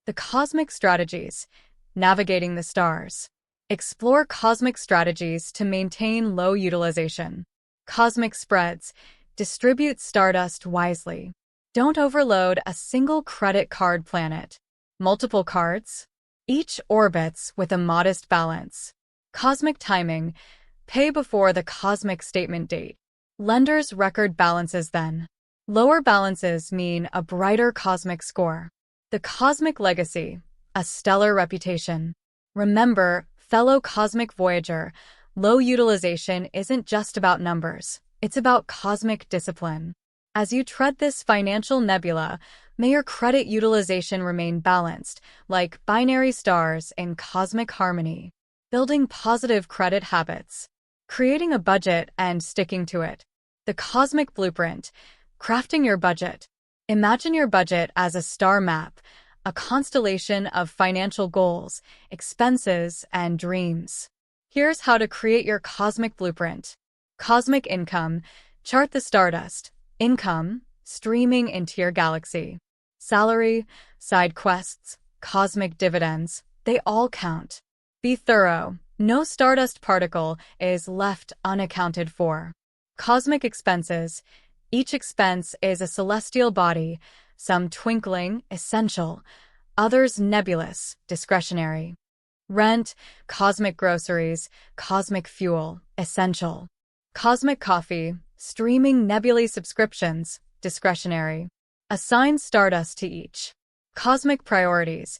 The cosmic strategies. Navigating the stars. Explore cosmic strategies to maintain low utilization. Cosmic spreads. Distribute stardust wisely. Don't overload a single credit card planet. Multiple cards. Each orbits with a modest balance. Cosmic timing. Pay before the cosmic statement date. Lenders record balances then. Lower balances mean a brighter cosmic score. The cosmic legacy. A stellar reputation. Remember, fellow cosmic voyager, low utilization isn't just about numbers. It's about cosmic discipline. As you tread this financial nebula, may your credit utilization remain balanced, like binary stars in cosmic harmony. Building positive credit habits. Creating a budget and sticking to it. The cosmic blueprint. Crafting your budget. Imagine your budget as a star map, a constellation of financial goals, expenses, and dreams. Here's how to create your cosmic blueprint. Cosmic income. Chart the stardust. Income. Streaming into your galaxy. Salary. Side quests. Cosmic dividends. They all count. Be thorough. No stardust particle is left unaccounted for. Cosmic expenses. Each expense is a celestial body, some twinkling, essential, others nebulous, discretionary. Rent. Cosmic groceries. Cosmic fuel. Essential. Cosmic coffee. Streaming nebulae subscriptions. Discretionary. Assign stardust to each. Cosmic priorities.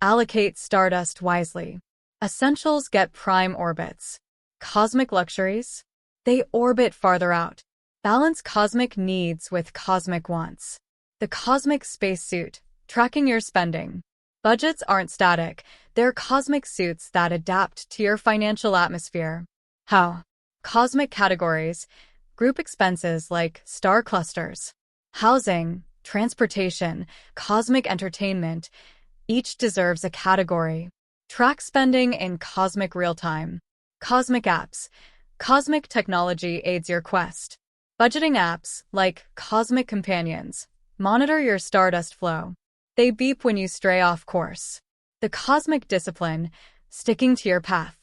Allocate stardust wisely. Essentials get prime orbits. Cosmic luxuries. They orbit farther out. Balance cosmic needs with cosmic wants. The cosmic spacesuit. Tracking your spending. Budgets aren't static. They're cosmic suits that adapt to your financial atmosphere. How? Cosmic categories. Group expenses like star clusters. Housing, transportation, cosmic entertainment. Each deserves a category. Track spending in cosmic real-time. Cosmic apps. Cosmic technology aids your quest. Budgeting apps, like Cosmic Companions, monitor your stardust flow. They beep when you stray off course. The cosmic discipline. Sticking to your path.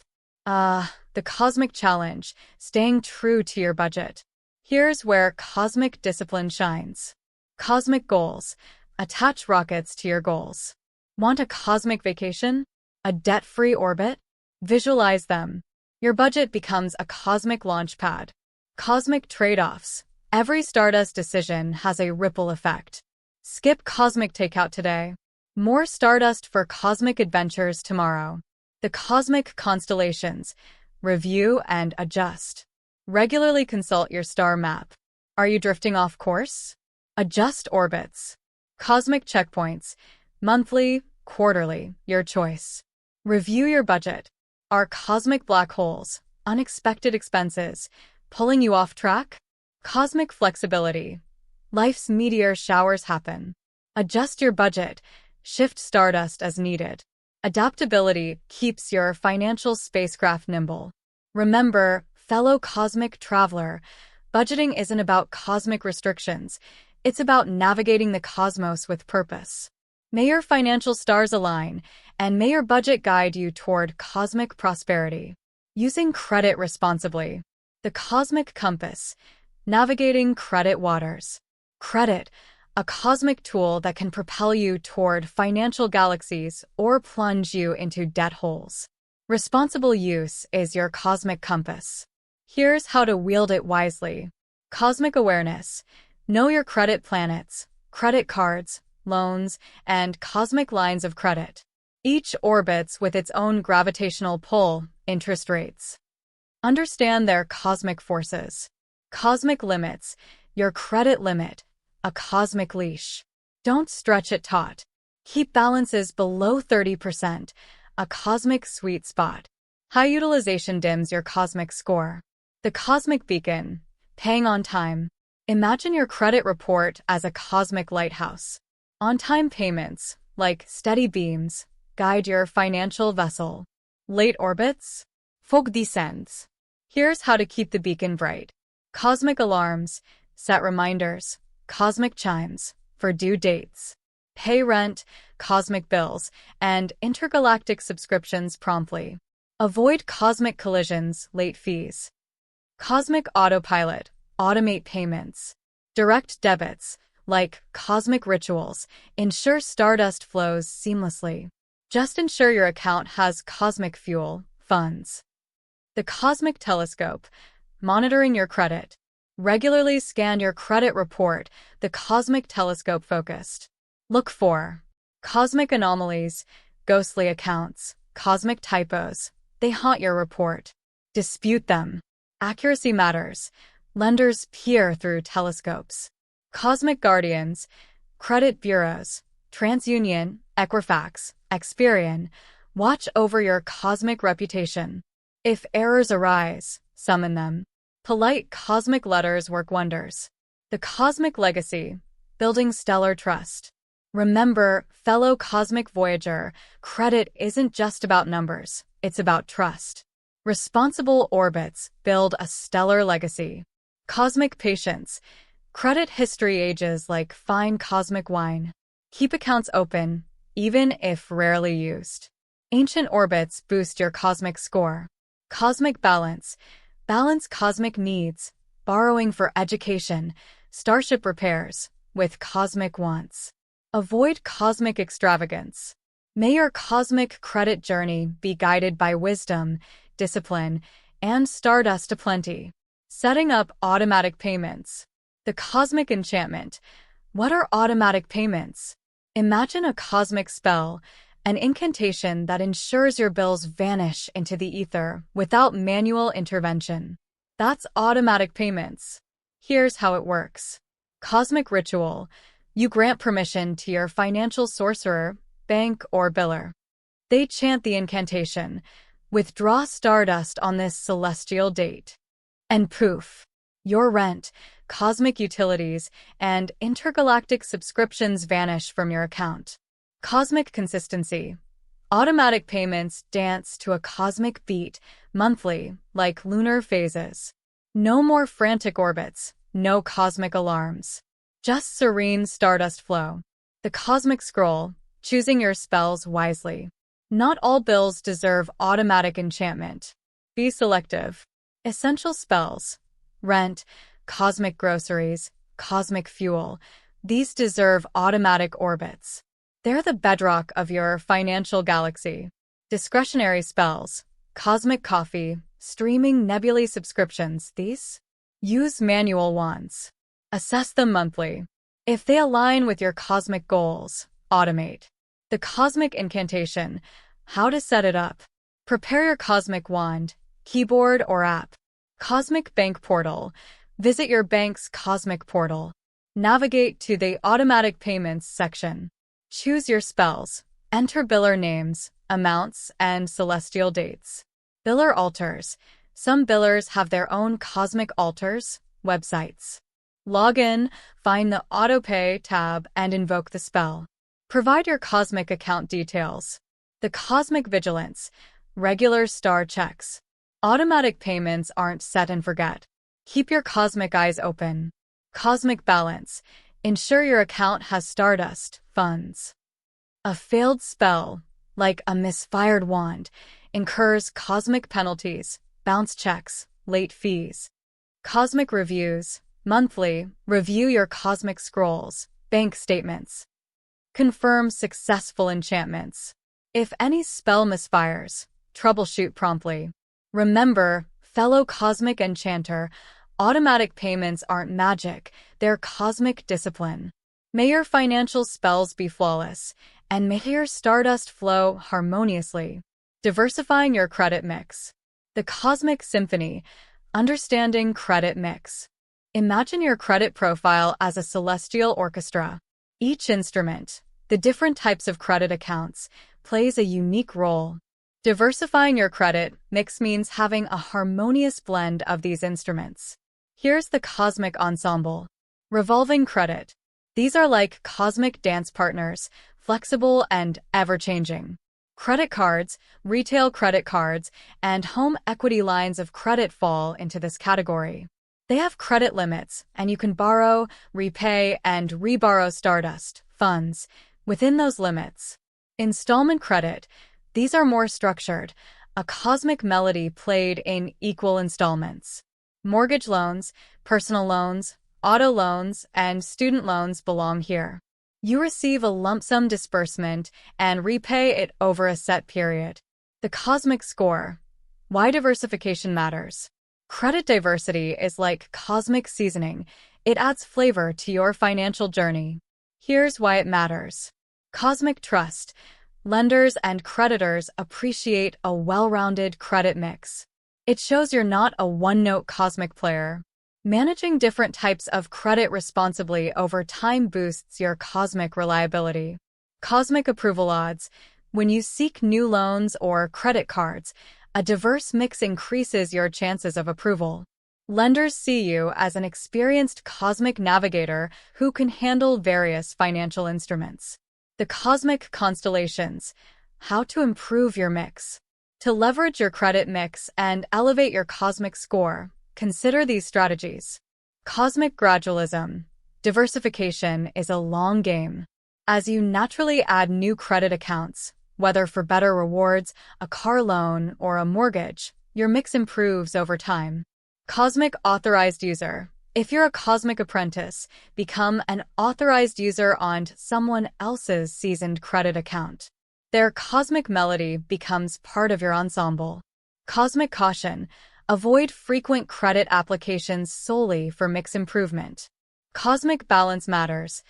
The cosmic challenge. Staying true to your budget. Here's where cosmic discipline shines. Cosmic goals. Attach rockets to your goals. Want a cosmic vacation? A debt-free orbit? Visualize them. Your budget becomes a cosmic launch pad. Cosmic trade-offs. Every stardust decision has a ripple effect. Skip cosmic takeout today. More stardust for cosmic adventures tomorrow. The cosmic constellations. Review and adjust. Regularly consult your star map. Are you drifting off course? Adjust orbits. Cosmic checkpoints. Monthly, quarterly, your choice. Review your budget. Are cosmic black holes, unexpected expenses, pulling you off track? Cosmic flexibility. Life's meteor showers happen. Adjust your budget. Shift stardust as needed. Adaptability keeps your financial spacecraft nimble. Remember, fellow cosmic traveler, budgeting isn't about cosmic restrictions. It's about navigating the cosmos with purpose. May your financial stars align, and may your budget guide you toward cosmic prosperity. Using credit responsibly. The cosmic compass. Navigating credit waters. Credit, a cosmic tool that can propel you toward financial galaxies or plunge you into debt holes. Responsible use is your cosmic compass. Here's how to wield it wisely. Cosmic awareness. Know your credit planets, credit cards, loans, and cosmic lines of credit. Each orbits with its own gravitational pull, interest rates. Understand their cosmic forces. Cosmic limits. Your credit limit. A cosmic leash. Don't stretch it taut. Keep balances below 30%. A cosmic sweet spot. High utilization dims your cosmic score. The cosmic beacon. Paying on time. Imagine your credit report as a cosmic lighthouse. On-time payments, like steady beams, guide your financial vessel. Late orbits? Fog descends. Here's how to keep the beacon bright. Cosmic alarms. Set reminders. Cosmic chimes. For due dates. Pay rent, cosmic bills, and intergalactic subscriptions promptly. Avoid cosmic collisions, late fees. Cosmic autopilot, automate payments. Direct debits, like cosmic rituals, ensure stardust flows seamlessly. Just ensure your account has cosmic fuel, funds. The cosmic telescope, monitoring your credit. Regularly scan your credit report, the cosmic telescope focused. Look for cosmic anomalies, ghostly accounts, cosmic typos. They haunt your report. Dispute them. Accuracy matters. Lenders peer through telescopes. Cosmic guardians, credit bureaus, TransUnion, Equifax, Experian, watch over your cosmic reputation. If errors arise, summon them. Polite cosmic letters work wonders. The cosmic legacy, building stellar trust. Remember, fellow cosmic voyager, credit isn't just about numbers, it's about trust. Responsible orbits build a stellar legacy. Cosmic patience, credit history ages like fine cosmic wine. Keep accounts open, even if rarely used. Ancient orbits boost your cosmic score. Cosmic balance, balance cosmic needs, borrowing for education, starship repairs, with cosmic wants. Avoid cosmic extravagance. May your cosmic credit journey be guided by wisdom, discipline, and stardust aplenty. Setting up automatic payments. The cosmic enchantment. What are automatic payments? Imagine a cosmic spell, an incantation that ensures your bills vanish into the ether without manual intervention. That's automatic payments. Here's how it works. Cosmic ritual. You grant permission to your financial sorcerer, bank, or biller. They chant the incantation, withdraw stardust on this celestial date. And poof, your rent, cosmic utilities, and intergalactic subscriptions vanish from your account. Cosmic consistency. Automatic payments dance to a cosmic beat, monthly, like lunar phases. No more frantic orbits, no cosmic alarms. Just serene stardust flow. The cosmic scroll, choosing your spells wisely. Not all bills deserve automatic enchantment. Be selective. Essential spells. Rent, cosmic groceries, cosmic fuel. These deserve automatic orbits. They're the bedrock of your financial galaxy. Discretionary spells. Cosmic coffee, streaming nebulae subscriptions. These? Use manual wands. Assess them monthly. If they align with your cosmic goals, automate. The cosmic incantation. How to set it up. Prepare your cosmic wand, keyboard or app. Cosmic bank portal. Visit your bank's cosmic portal. Navigate to the automatic payments section. Choose your spells. Enter biller names, amounts, and celestial dates. Biller altars. Some billers have their own cosmic altars, websites. Log in, find the Autopay tab, and invoke the spell. Provide your cosmic account details. The cosmic vigilance. Regular star checks. Automatic payments aren't set and forget. Keep your cosmic eyes open. Cosmic balance. Ensure your account has stardust, funds. A failed spell, like a misfired wand, incurs cosmic penalties, bounce checks, late fees. Cosmic reviews. Monthly, review your cosmic scrolls, bank statements. Confirm successful enchantments. If any spell misfires, troubleshoot promptly. Remember, fellow cosmic enchanter, automatic payments aren't magic, they're cosmic discipline. May your financial spells be flawless, and may your stardust flow harmoniously. Diversifying your credit mix. The cosmic symphony, understanding credit mix. Imagine your credit profile as a celestial orchestra. Each instrument, the different types of credit accounts, plays a unique role. Diversifying your credit mix means having a harmonious blend of these instruments. Here's the cosmic ensemble. Revolving credit. These are like cosmic dance partners, flexible and ever-changing. Credit cards, retail credit cards, and home equity lines of credit fall into this category. They have credit limits, and you can borrow, repay, and reborrow stardust, funds, within those limits. Installment credit, these are more structured, a cosmic melody played in equal installments. Mortgage loans, personal loans, auto loans, and student loans belong here. You receive a lump sum disbursement and repay it over a set period. The cosmic score. Why diversification matters. Credit diversity is like cosmic seasoning. It adds flavor to your financial journey. Here's why it matters. Cosmic trust. Lenders and creditors appreciate a well-rounded credit mix. It shows you're not a one-note cosmic player. Managing different types of credit responsibly over time boosts your cosmic reliability. Cosmic approval odds. When you seek new loans or credit cards, a diverse mix increases your chances of approval. Lenders see you as an experienced cosmic navigator who can handle various financial instruments. The cosmic constellations. How to improve your mix. To leverage your credit mix and elevate your cosmic score, consider these strategies. Cosmic gradualism. Diversification is a long game. As you naturally add new credit accounts, whether for better rewards, a car loan, or a mortgage, your mix improves over time. Cosmic authorized user. If you're a cosmic apprentice, become an authorized user on someone else's seasoned credit account. Their cosmic melody becomes part of your ensemble. Cosmic caution. Avoid frequent credit applications solely for mix improvement. Cosmic balance matters.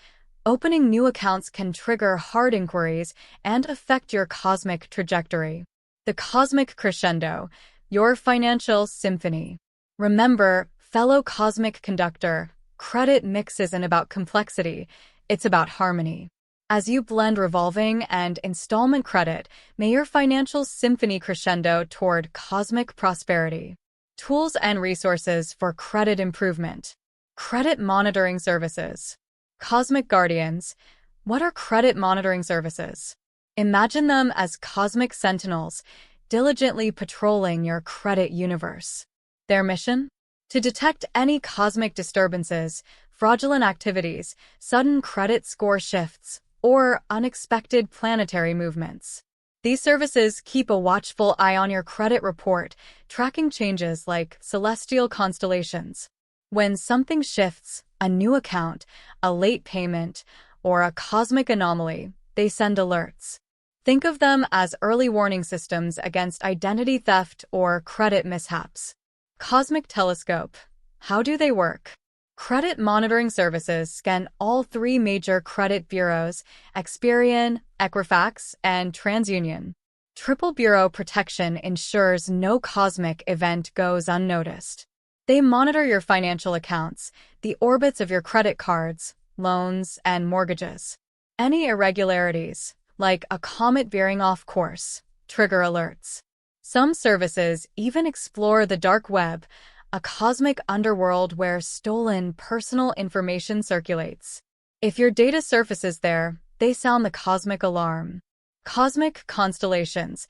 Opening new accounts can trigger hard inquiries and affect your cosmic trajectory. The cosmic crescendo. Your financial symphony. Remember, fellow cosmic conductor, credit mix isn't about complexity, it's about harmony. As you blend revolving and installment credit, may your financial symphony crescendo toward cosmic prosperity. Tools and resources for credit improvement. Credit monitoring services. Cosmic guardians. What are credit monitoring services? Imagine them as cosmic sentinels, diligently patrolling your credit universe. Their mission? To detect any cosmic disturbances, fraudulent activities, sudden credit score shifts, or unexpected planetary movements. These services keep a watchful eye on your credit report, tracking changes like celestial constellations. When something shifts, a new account, a late payment, or a cosmic anomaly, they send alerts. Think of them as early warning systems against identity theft or credit mishaps. Cosmic telescope. How do they work? Credit monitoring services scan all three major credit bureaus, Experian, Equifax, and TransUnion. Triple bureau protection ensures no cosmic event goes unnoticed. They monitor your financial accounts, the orbits of your credit cards, loans, and mortgages. Any irregularities, like a comet veering off course, trigger alerts. Some services even explore the dark web, a cosmic underworld where stolen personal information circulates. If your data surfaces there, they sound the cosmic alarm. Cosmic constellations,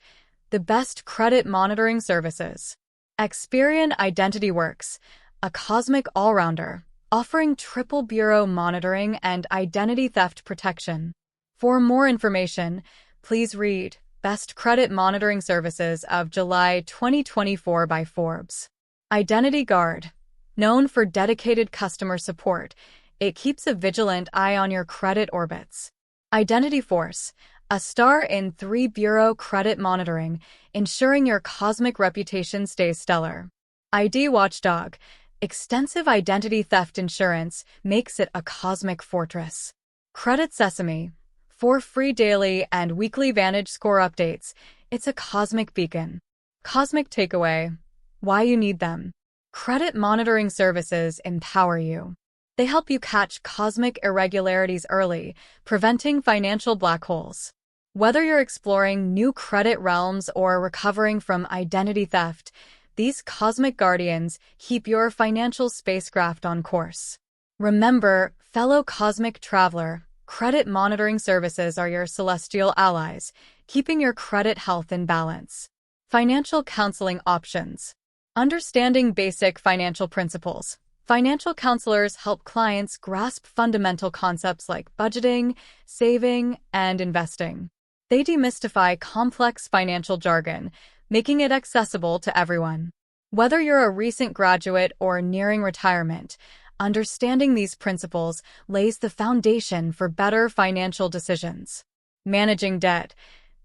the best credit monitoring services. Experian Identity Works, a cosmic all-rounder, offering triple bureau monitoring and identity theft protection. For more information, please read Best Credit Monitoring Services of July 2024 by Forbes. Identity Guard. Known for dedicated customer support, it keeps a vigilant eye on your credit orbits. Identity Force. A star in 3 bureau credit monitoring, ensuring your cosmic reputation stays stellar. ID Watchdog. Extensive identity theft insurance makes it a cosmic fortress. Credit Sesame. For free daily and weekly Vantage Score updates, it's a cosmic beacon. Cosmic Takeaway. Why you need them. Credit monitoring services empower you. They help you catch cosmic irregularities early, preventing financial black holes. Whether you're exploring new credit realms or recovering from identity theft, these cosmic guardians keep your financial spacecraft on course. Remember, fellow cosmic traveler, credit monitoring services are your celestial allies, keeping your credit health in balance. Financial counseling options. Understanding basic financial principles. Financial counselors help clients grasp fundamental concepts like budgeting, saving, and investing. They demystify complex financial jargon, making it accessible to everyone. Whether you're a recent graduate or nearing retirement, understanding these principles lays the foundation for better financial decisions. Managing debt.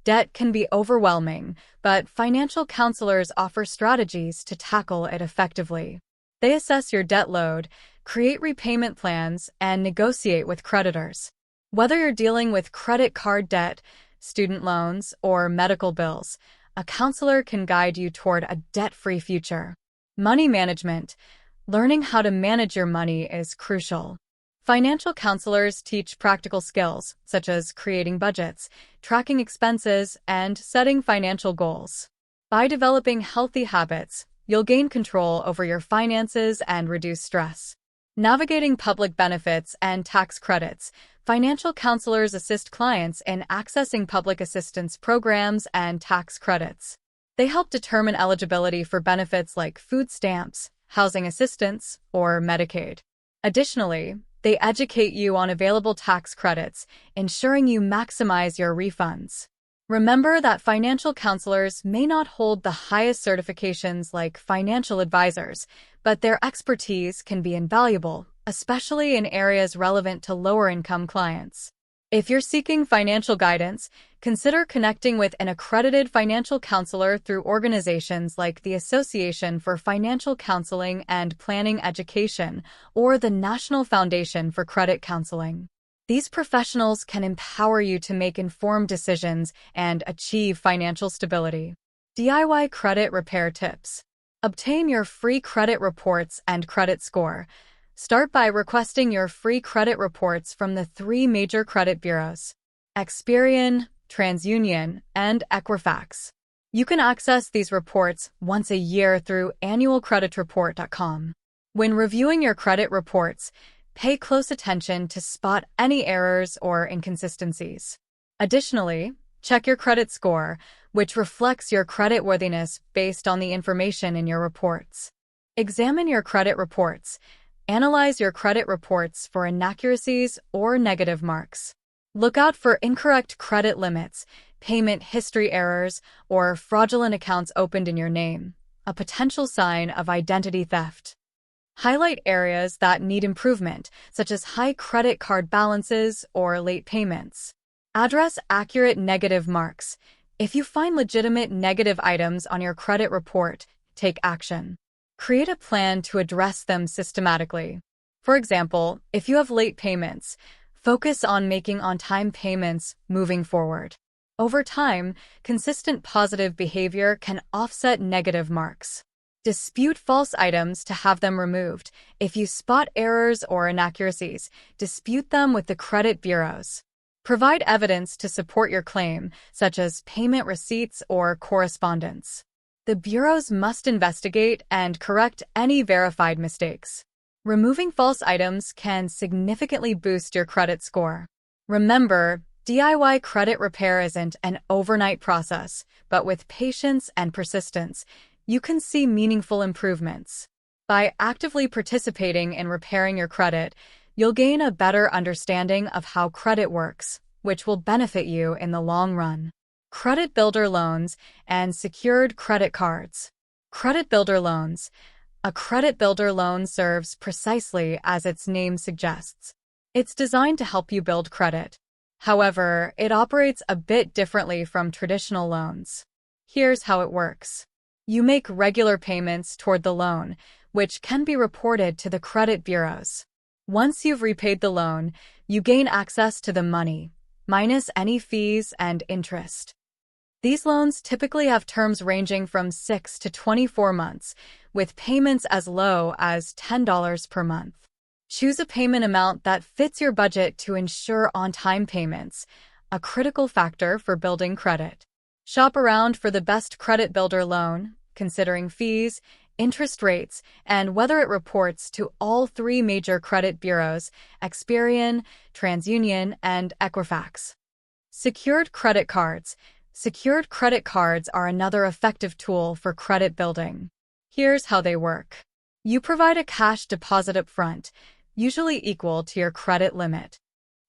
Debt can be overwhelming, but financial counselors offer strategies to tackle it effectively. They assess your debt load, create repayment plans, and negotiate with creditors. Whether you're dealing with credit card debt, student loans, or medical bills, a counselor can guide you toward a debt-free future. Money management. Learning how to manage your money is crucial. Financial counselors teach practical skills, such as creating budgets, tracking expenses, and setting financial goals. By developing healthy habits, you'll gain control over your finances and reduce stress. Navigating public benefits and tax credits. Financial counselors assist clients in accessing public assistance programs and tax credits. They help determine eligibility for benefits like food stamps, housing assistance, or Medicaid. Additionally, they educate you on available tax credits, ensuring you maximize your refunds. Remember that financial counselors may not hold the highest certifications like financial advisors, but their expertise can be invaluable, especially in areas relevant to lower-income clients. If you're seeking financial guidance, consider connecting with an accredited financial counselor through organizations like the Association for Financial Counseling and Planning Education or the National Foundation for Credit Counseling. These professionals can empower you to make informed decisions and achieve financial stability. DIY credit repair tips. Obtain your free credit reports and credit score. Start by requesting your free credit reports from the 3 major credit bureaus: Experian, TransUnion, and Equifax. You can access these reports once a year through annualcreditreport.com. When reviewing your credit reports, pay close attention to spot any errors or inconsistencies. Additionally, check your credit score, which reflects your creditworthiness based on the information in your reports. Examine your credit reports. Analyze your credit reports for inaccuracies or negative marks. Look out for incorrect credit limits, payment history errors, or fraudulent accounts opened in your name, a potential sign of identity theft. Highlight areas that need improvement, such as high credit card balances or late payments. Address accurate negative marks. If you find legitimate negative items on your credit report, take action. Create a plan to address them systematically. For example, if you have late payments, focus on making on-time payments moving forward. Over time, consistent positive behavior can offset negative marks. Dispute false items to have them removed. If you spot errors or inaccuracies, dispute them with the credit bureaus. Provide evidence to support your claim, such as payment receipts or correspondence. The bureaus must investigate and correct any verified mistakes. Removing false items can significantly boost your credit score. Remember, DIY credit repair isn't an overnight process, but with patience and persistence, you can see meaningful improvements. By actively participating in repairing your credit, you'll gain a better understanding of how credit works, which will benefit you in the long run. Credit builder loans and secured credit cards. Credit builder loans. A credit builder loan serves precisely as its name suggests. It's designed to help you build credit. However, it operates a bit differently from traditional loans. Here's how it works. You make regular payments toward the loan, which can be reported to the credit bureaus. Once you've repaid the loan, you gain access to the money, minus any fees and interest. These loans typically have terms ranging from 6 to 24 months, with payments as low as $10 per month. Choose a payment amount that fits your budget to ensure on-time payments, a critical factor for building credit. Shop around for the best credit builder loan, considering fees, interest rates, and whether it reports to all 3 major credit bureaus: Experian, TransUnion, and Equifax. Secured credit cards. Secured credit cards are another effective tool for credit building. Here's how they work. You provide a cash deposit up front, usually equal to your credit limit.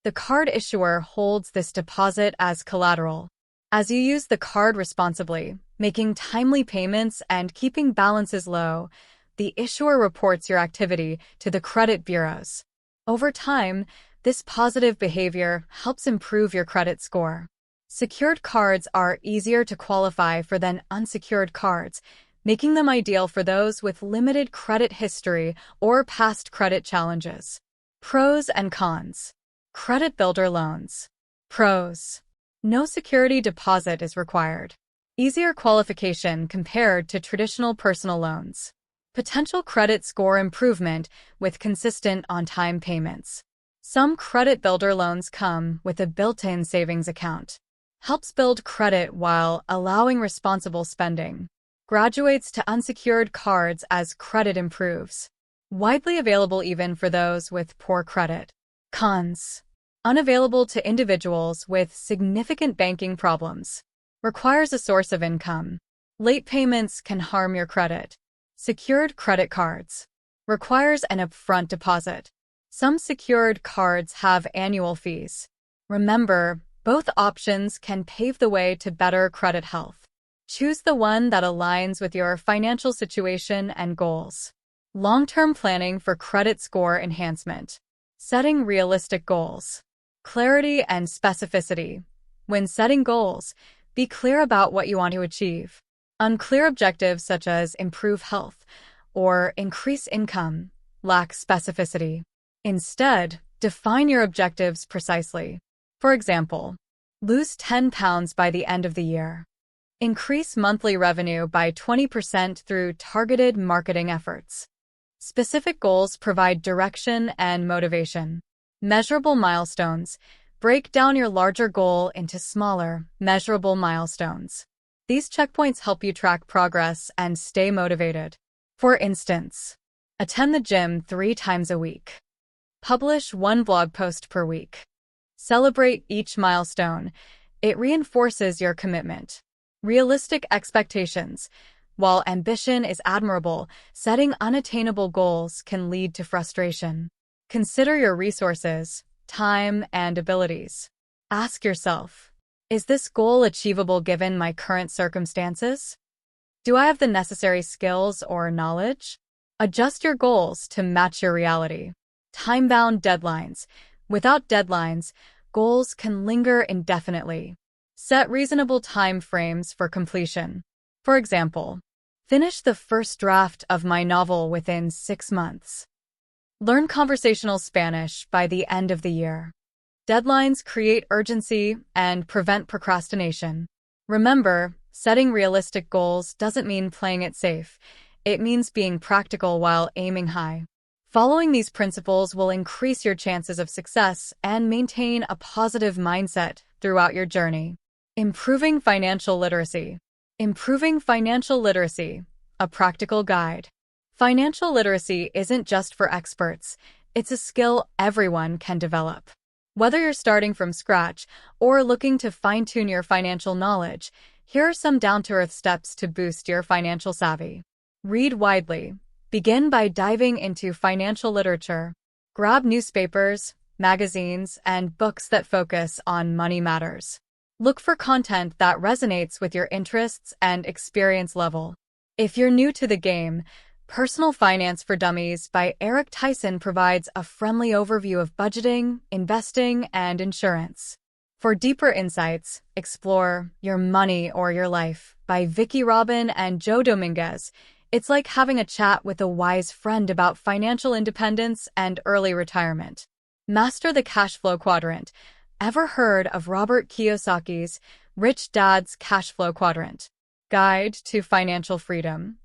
The card issuer holds this deposit as collateral. As you use the card responsibly, making timely payments and keeping balances low, the issuer reports your activity to the credit bureaus. Over time, this positive behavior helps improve your credit score. Secured cards are easier to qualify for than unsecured cards, making them ideal for those with limited credit history or past credit challenges. Pros and cons. Credit builder loans. Pros. No security deposit is required. Easier qualification compared to traditional personal loans. Potential credit score improvement with consistent on-time payments. Some credit builder loans come with a built-in savings account. Helps build credit while allowing responsible spending. Graduates to unsecured cards as credit improves. Widely available even for those with poor credit. Cons. Unavailable to individuals with significant banking problems. Requires a source of income. Late payments can harm your credit. Secured credit cards. Requires an upfront deposit. Some secured cards have annual fees. Remember, both options can pave the way to better credit health. Choose the one that aligns with your financial situation and goals. Long-term planning for credit score enhancement. Setting realistic goals. Clarity and specificity. When setting goals, be clear about what you want to achieve. Unclear objectives such as improve health or increase income lack specificity. Instead, define your objectives precisely. For example, lose 10 pounds by the end of the year. Increase monthly revenue by 20% through targeted marketing efforts. Specific goals provide direction and motivation. Measurable milestones. Break down your larger goal into smaller, measurable milestones. These checkpoints help you track progress and stay motivated. For instance, attend the gym 3 times a week. Publish 1 blog post per week. Celebrate each milestone. It reinforces your commitment. Realistic expectations. While ambition is admirable, setting unattainable goals can lead to frustration. Consider your resources, time, and abilities. Ask yourself, is this goal achievable given my current circumstances? Do I have the necessary skills or knowledge? Adjust your goals to match your reality. Time-bound deadlines. Without deadlines, goals can linger indefinitely. Set reasonable time frames for completion. For example, finish the first draft of my novel within 6 months. Learn conversational Spanish by the end of the year. Deadlines create urgency and prevent procrastination. Remember, setting realistic goals doesn't mean playing it safe. It means being practical while aiming high. Following these principles will increase your chances of success and maintain a positive mindset throughout your journey. Improving financial literacy. Improving financial literacy, a practical guide. Financial literacy isn't just for experts. It's a skill everyone can develop. Whether you're starting from scratch or looking to fine-tune your financial knowledge, here are some down-to-earth steps to boost your financial savvy. Read widely. Begin by diving into financial literature. Grab newspapers, magazines, and books that focus on money matters. Look for content that resonates with your interests and experience level. If you're new to the game, Personal Finance for Dummies by Eric Tyson provides a friendly overview of budgeting, investing, and insurance. For deeper insights, explore Your Money or Your Life by Vicky Robin and Joe Dominguez. It's like having a chat with a wise friend about financial independence and early retirement. Master the Cash Flow Quadrant. Ever heard of Robert Kiyosaki's Rich Dad's Cash Flow Quadrant? Guide to Financial Freedom.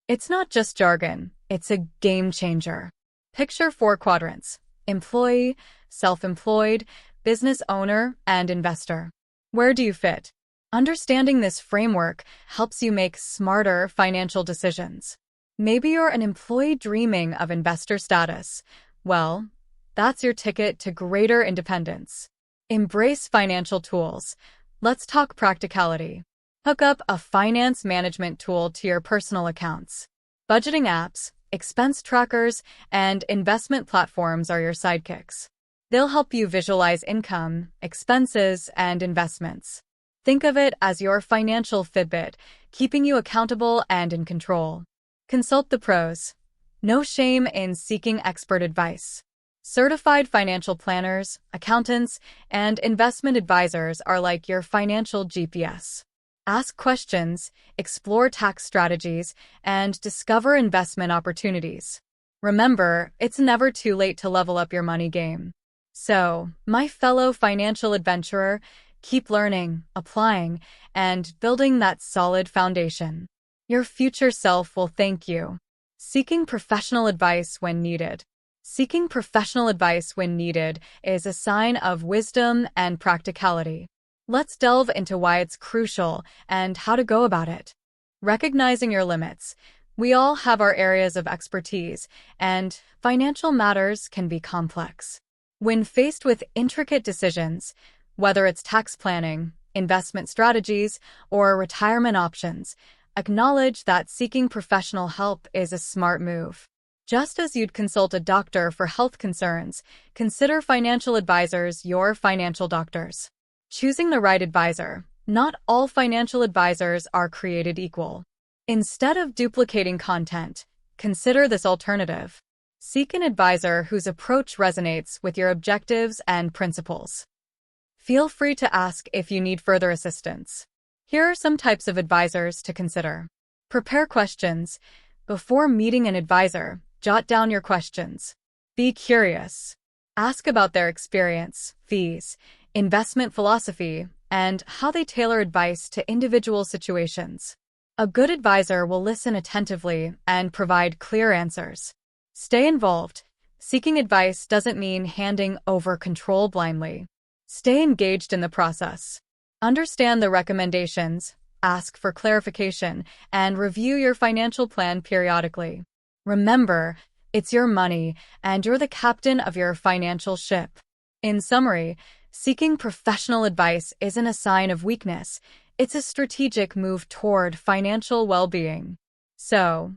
It's not just jargon, it's a game changer. Picture 4 quadrants: employee, self-employed, business owner, and investor. Where do you fit? Understanding this framework helps you make smarter financial decisions. Maybe you're an employee dreaming of investor status. Well, that's your ticket to greater independence. Embrace financial tools. Let's talk practicality. Hook up a finance management tool to your personal accounts. Budgeting apps, expense trackers, and investment platforms are your sidekicks. They'll help you visualize income, expenses, and investments. Think of it as your financial Fitbit, keeping you accountable and in control. Consult the pros. No shame in seeking expert advice. Certified financial planners, accountants, and investment advisors are like your financial GPS. Ask questions, explore tax strategies, and discover investment opportunities. Remember, it's never too late to level up your money game. So, my fellow financial adventurer, keep learning, applying, and building that solid foundation. Your future self will thank you. Seeking professional advice when needed. Seeking professional advice when needed is a sign of wisdom and practicality. Let's delve into why it's crucial and how to go about it. Recognizing your limits. We all have our areas of expertise, and financial matters can be complex. When faced with intricate decisions, whether it's tax planning, investment strategies, or retirement options, acknowledge that seeking professional help is a smart move. Just as you'd consult a doctor for health concerns, consider financial advisors your financial doctors. Choosing the right advisor. Not all financial advisors are created equal. Instead of duplicating content, consider this alternative. Seek an advisor whose approach resonates with your objectives and principles. Feel free to ask if you need further assistance. Here are some types of advisors to consider. Prepare questions. Before meeting an advisor, jot down your questions. Be curious. Ask about their experience, fees, investment philosophy, and how they tailor advice to individual situations. A good advisor will listen attentively and provide clear answers. Stay involved. Seeking advice doesn't mean handing over control blindly. Stay engaged in the process. Understand the recommendations, ask for clarification, and review your financial plan periodically. Remember, it's your money, and you're the captain of your financial ship. In summary, seeking professional advice isn't a sign of weakness, it's a strategic move toward financial well-being. So,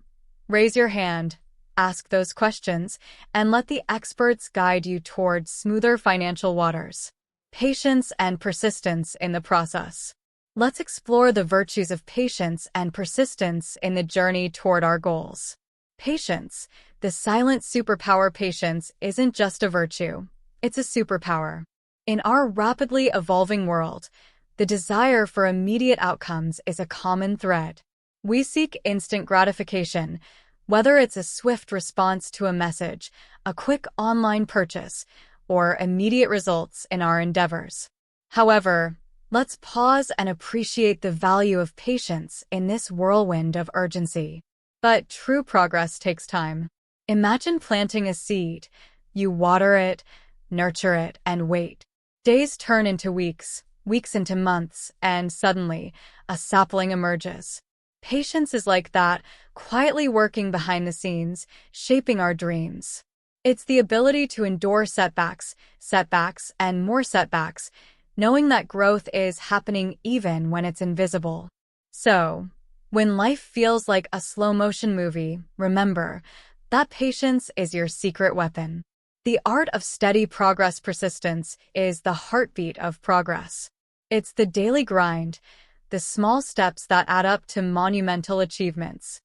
raise your hand, ask those questions, and let the experts guide you toward smoother financial waters. Patience and persistence in the process. Let's explore the virtues of patience and persistence in the journey toward our goals. Patience, the silent superpower. Patience isn't just a virtue, it's a superpower. In our rapidly evolving world, the desire for immediate outcomes is a common thread. We seek instant gratification, whether it's a swift response to a message, a quick online purchase, or immediate results in our endeavors. However, let's pause and appreciate the value of patience in this whirlwind of urgency. But true progress takes time. Imagine planting a seed. You water it, nurture it, and wait. Days turn into weeks, weeks into months, and suddenly, a sapling emerges. Patience is like that, quietly working behind the scenes, shaping our dreams. It's the ability to endure setbacks, and more setbacks, knowing that growth is happening even when it's invisible. So, when life feels like a slow-motion movie, remember, that patience is your secret weapon. The art of steady progress. Persistence is the heartbeat of progress. It's the daily grind, the small steps that add up to monumental achievements.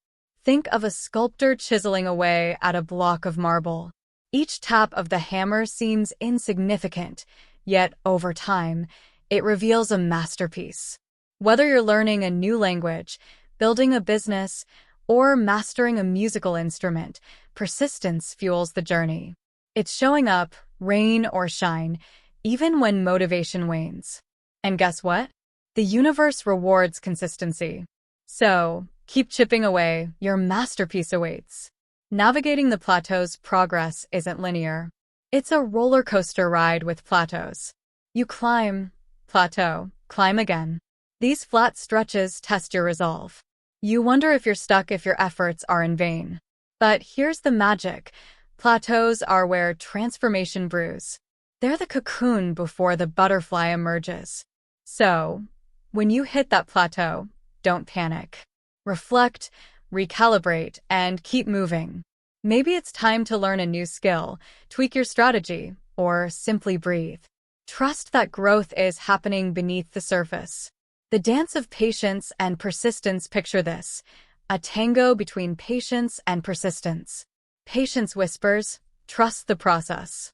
Think of a sculptor chiseling away at a block of marble. Each tap of the hammer seems insignificant, yet over time, it reveals a masterpiece. Whether you're learning a new language, building a business, or mastering a musical instrument, persistence fuels the journey. It's showing up, rain or shine, even when motivation wanes. And guess what? The universe rewards consistency. So, keep chipping away, your masterpiece awaits. Navigating the plateaus. Progress isn't linear. It's a roller coaster ride with plateaus. You climb, plateau, climb again. These flat stretches test your resolve. You wonder if you're stuck, if your efforts are in vain. But here's the magic. Plateaus are where transformation brews. They're the cocoon before the butterfly emerges. So, when you hit that plateau, don't panic. Reflect, recalibrate, and keep moving. Maybe it's time to learn a new skill, tweak your strategy, or simply breathe. Trust that growth is happening beneath the surface. The dance of patience and persistence. Picture this: a tango between patience and persistence. Patience whispers, "Trust the process."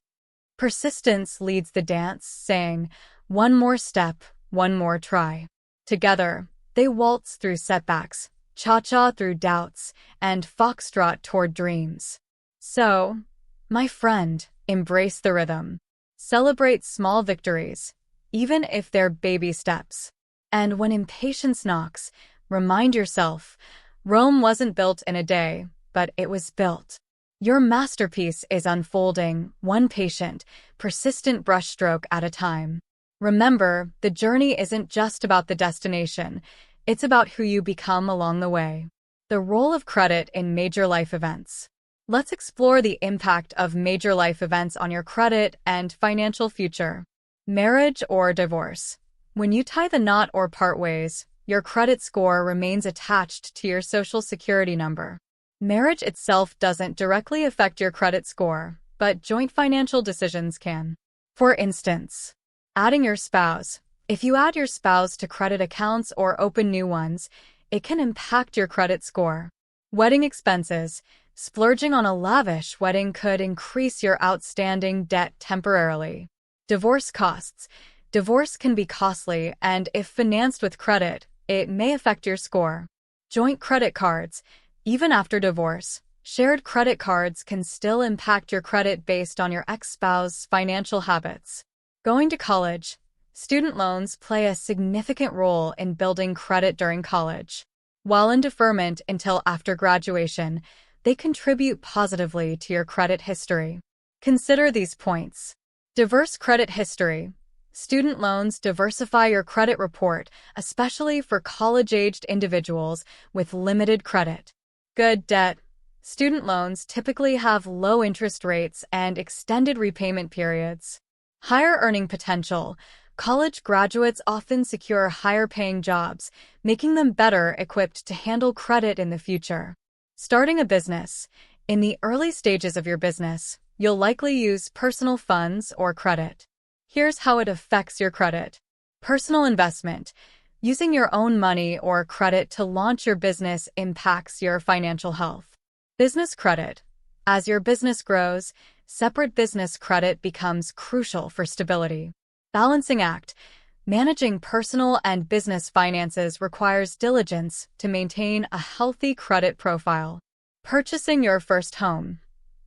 Persistence leads the dance, saying, "One more step, one more try." Together, they waltz through setbacks, cha-cha through doubts, and foxtrot toward dreams. So, my friend, embrace the rhythm. Celebrate small victories, even if they're baby steps. And when impatience knocks, remind yourself, Rome wasn't built in a day, but it was built. Your masterpiece is unfolding, one patient, persistent brushstroke at a time. Remember, the journey isn't just about the destination, it's about who you become along the way. The role of credit in major life events. Let's explore the impact of major life events on your credit and financial future. Marriage or divorce. When you tie the knot or part ways, your credit score remains attached to your Social Security number. Marriage itself doesn't directly affect your credit score, but joint financial decisions can. For instance, adding your spouse. If you add your spouse to credit accounts or open new ones, it can impact your credit score. Wedding expenses. Splurging on a lavish wedding could increase your outstanding debt temporarily. Divorce costs. Divorce can be costly, and if financed with credit, it may affect your score. Joint credit cards. Even after divorce, shared credit cards can still impact your credit based on your ex-spouse's financial habits. Going to college. Student loans play a significant role in building credit during college. While in deferment until after graduation, they contribute positively to your credit history. Consider these points. Diverse credit history. Student loans diversify your credit report, especially for college-aged individuals with limited credit. Good debt. Student loans typically have low interest rates and extended repayment periods. Higher earning potential. College graduates often secure higher-paying jobs, making them better equipped to handle credit in the future. Starting a business. In the early stages of your business, you'll likely use personal funds or credit. Here's how it affects your credit. Personal investment. Using your own money or credit to launch your business impacts your financial health. Business credit. As your business grows, separate business credit becomes crucial for stability. Balancing act. Managing personal and business finances requires diligence to maintain a healthy credit profile. Purchasing your first home.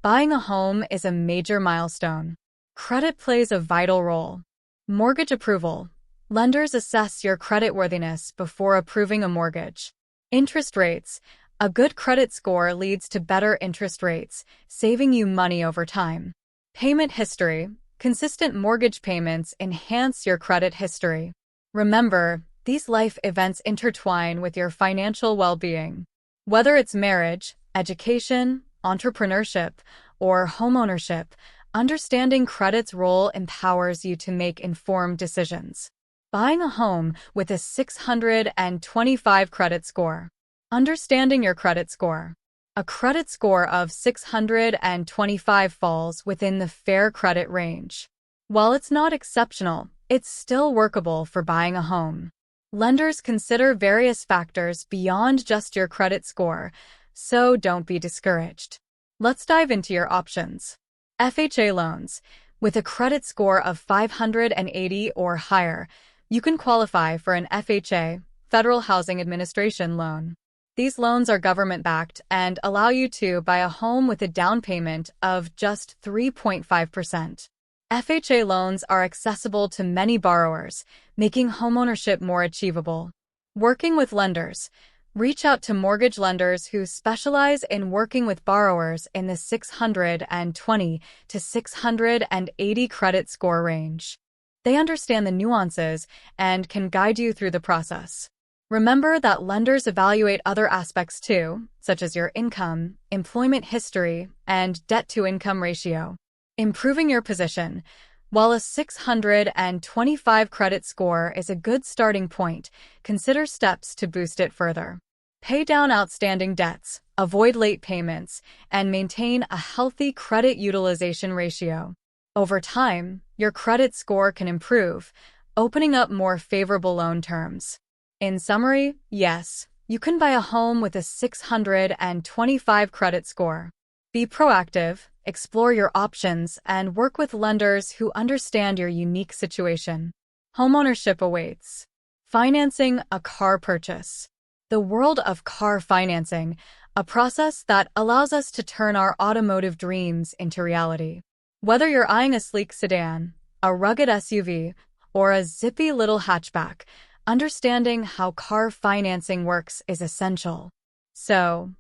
Buying a home is a major milestone. Credit plays a vital role. Mortgage approval. Lenders assess your creditworthiness before approving a mortgage. Interest rates. A good credit score leads to better interest rates, saving you money over time. Payment history. Consistent mortgage payments enhance your credit history. Remember, these life events intertwine with your financial well-being. Whether it's marriage, education, entrepreneurship, or homeownership, understanding credit's role empowers you to make informed decisions. Buying a home with a 625 credit score. Understanding your credit score. A credit score of 625 falls within the fair credit range. While it's not exceptional, it's still workable for buying a home. Lenders consider various factors beyond just your credit score, so don't be discouraged. Let's dive into your options. FHA loans. With a credit score of 580 or higher, you can qualify for an FHA, Federal Housing Administration loan. These loans are government-backed and allow you to buy a home with a down payment of just 3.5%. FHA loans are accessible to many borrowers, making homeownership more achievable. Working with lenders. Reach out to mortgage lenders who specialize in working with borrowers in the 620 to 680 credit score range. They understand the nuances and can guide you through the process. Remember that lenders evaluate other aspects too, such as your income, employment history, and debt-to-income ratio. Improving your position. While a 625 credit score is a good starting point, consider steps to boost it further. Pay down outstanding debts. avoid late payments, and maintain a healthy credit utilization ratio. Over time, your credit score can improve, opening up more favorable loan terms. In summary, yes, you can buy a home with a 625 credit score. Be proactive, explore your options, and work with lenders who understand your unique situation. Homeownership awaits. Financing a car purchase. The world of car financing, a process that allows us to turn our automotive dreams into reality. Whether you're eyeing a sleek sedan, a rugged SUV, or a zippy little hatchback, understanding how car financing works is essential. So,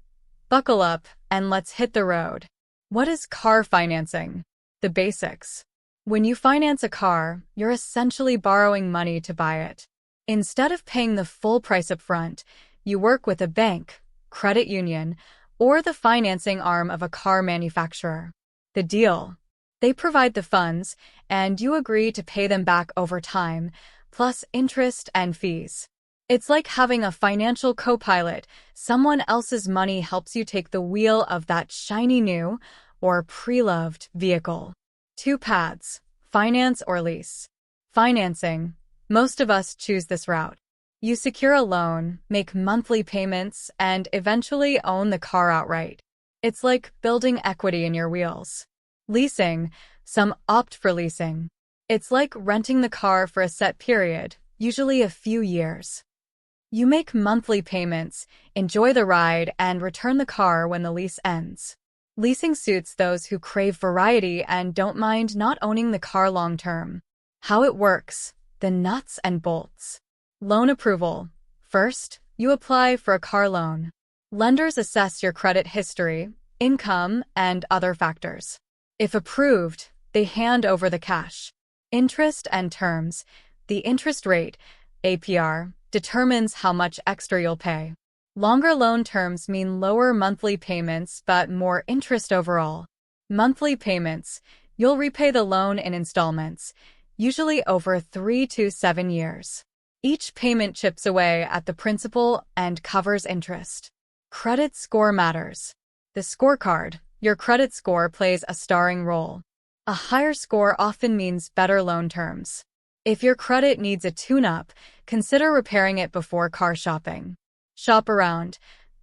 buckle up and let's hit the road. What is car financing? The basics. When you finance a car, you're essentially borrowing money to buy it. Instead of paying the full price up front, you work with a bank, credit union, or the financing arm of a car manufacturer. The deal. They provide the funds, and you agree to pay them back over time, plus interest and fees. It's like having a financial co-pilot. Someone else's money helps you take the wheel of that shiny new or pre-loved vehicle. 2 paths: finance or lease. Financing. Most of us choose this route. You secure a loan, make monthly payments, and eventually own the car outright. It's like building equity in your wheels. Leasing. Some opt for leasing. It's like renting the car for a set period, usually a few years. You make monthly payments, enjoy the ride, and return the car when the lease ends. Leasing suits those who crave variety and don't mind not owning the car long term. How it works. The nuts and bolts. Loan approval. First, you apply for a car loan. Lenders assess your credit history, income, and other factors. If approved, they hand over the cash. Interest and terms. The interest rate, APR, determines how much extra you'll pay. Longer loan terms mean lower monthly payments but more interest overall. Monthly payments. You'll repay the loan in installments, usually over 3 to 7 years. Each payment chips away at the principal and covers interest. Credit score matters. The scorecard. Your credit score plays a starring role. A higher score often means better loan terms. If your credit needs a tune-up, consider repairing it before car shopping. Shop around.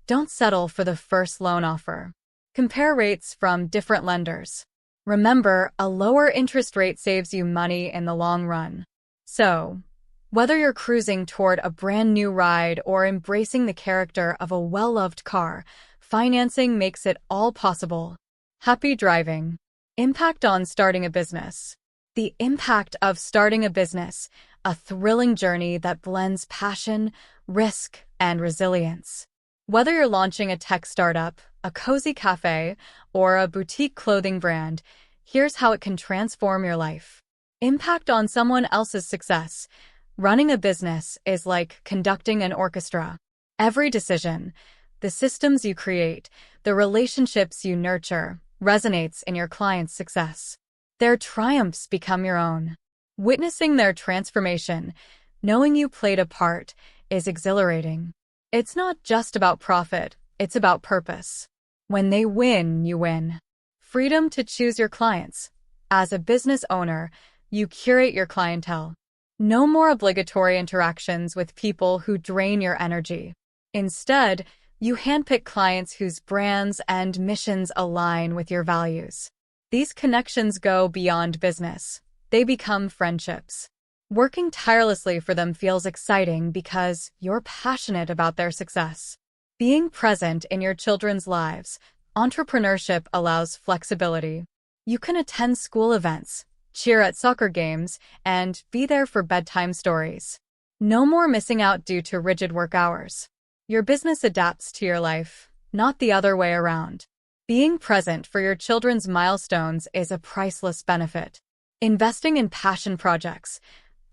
Don't settle for the first loan offer. Compare rates from different lenders. Remember, a lower interest rate saves you money in the long run. So, whether you're cruising toward a brand new ride or embracing the character of a well-loved car, financing makes it all possible. Happy driving. Impact on starting a business. The impact of starting a business, a thrilling journey that blends passion, risk, and resilience. Whether you're launching a tech startup, a cozy cafe, or a boutique clothing brand, here's how it can transform your life. Impact on someone else's success. Running a business is like conducting an orchestra. Every decision, the systems you create, the relationships you nurture, resonates in your client's success. Their triumphs become your own. Witnessing their transformation, knowing you played a part, is exhilarating. It's not just about profit, it's about purpose. When they win, you win. Freedom to choose your clients. As a business owner, you curate your clientele. No more obligatory interactions with people who drain your energy. Instead, you handpick clients whose brands and missions align with your values. These connections go beyond business. They become friendships. Working tirelessly for them feels exciting because you're passionate about their success. Being present in your children's lives, entrepreneurship allows flexibility. You can attend school events, cheer at soccer games, and be there for bedtime stories. No more missing out due to rigid work hours. Your business adapts to your life, not the other way around. Being present for your children's milestones is a priceless benefit. Investing in passion projects.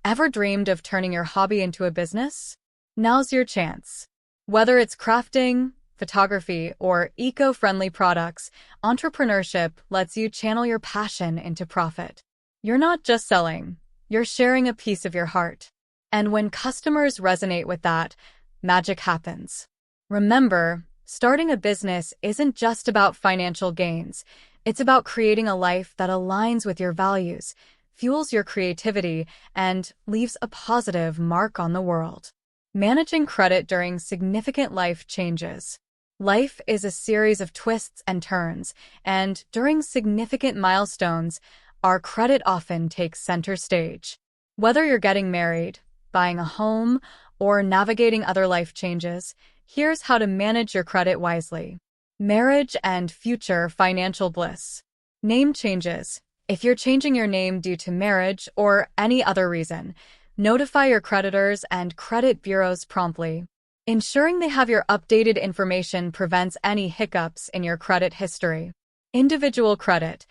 Ever dreamed of turning your hobby into a business? Now's your chance. Whether it's crafting, photography, or eco-friendly products, entrepreneurship lets you channel your passion into profit. You're not just selling, you're sharing a piece of your heart. And when customers resonate with that, magic happens. Remember, Starting a business isn't just about financial gains. It's about creating a life that aligns with your values, fuels your creativity, and leaves a positive mark on the world. Managing credit during significant life changes. Life is a series of twists and turns, and during significant milestones, our credit often takes center stage. Whether you're getting married, buying a home, or navigating other life changes, here's how to manage your credit wisely. Marriage and future financial bliss. Name changes. If you're changing your name due to marriage or any other reason, notify your creditors and credit bureaus promptly. Ensuring they have your updated information prevents any hiccups in your credit history. Individual credit.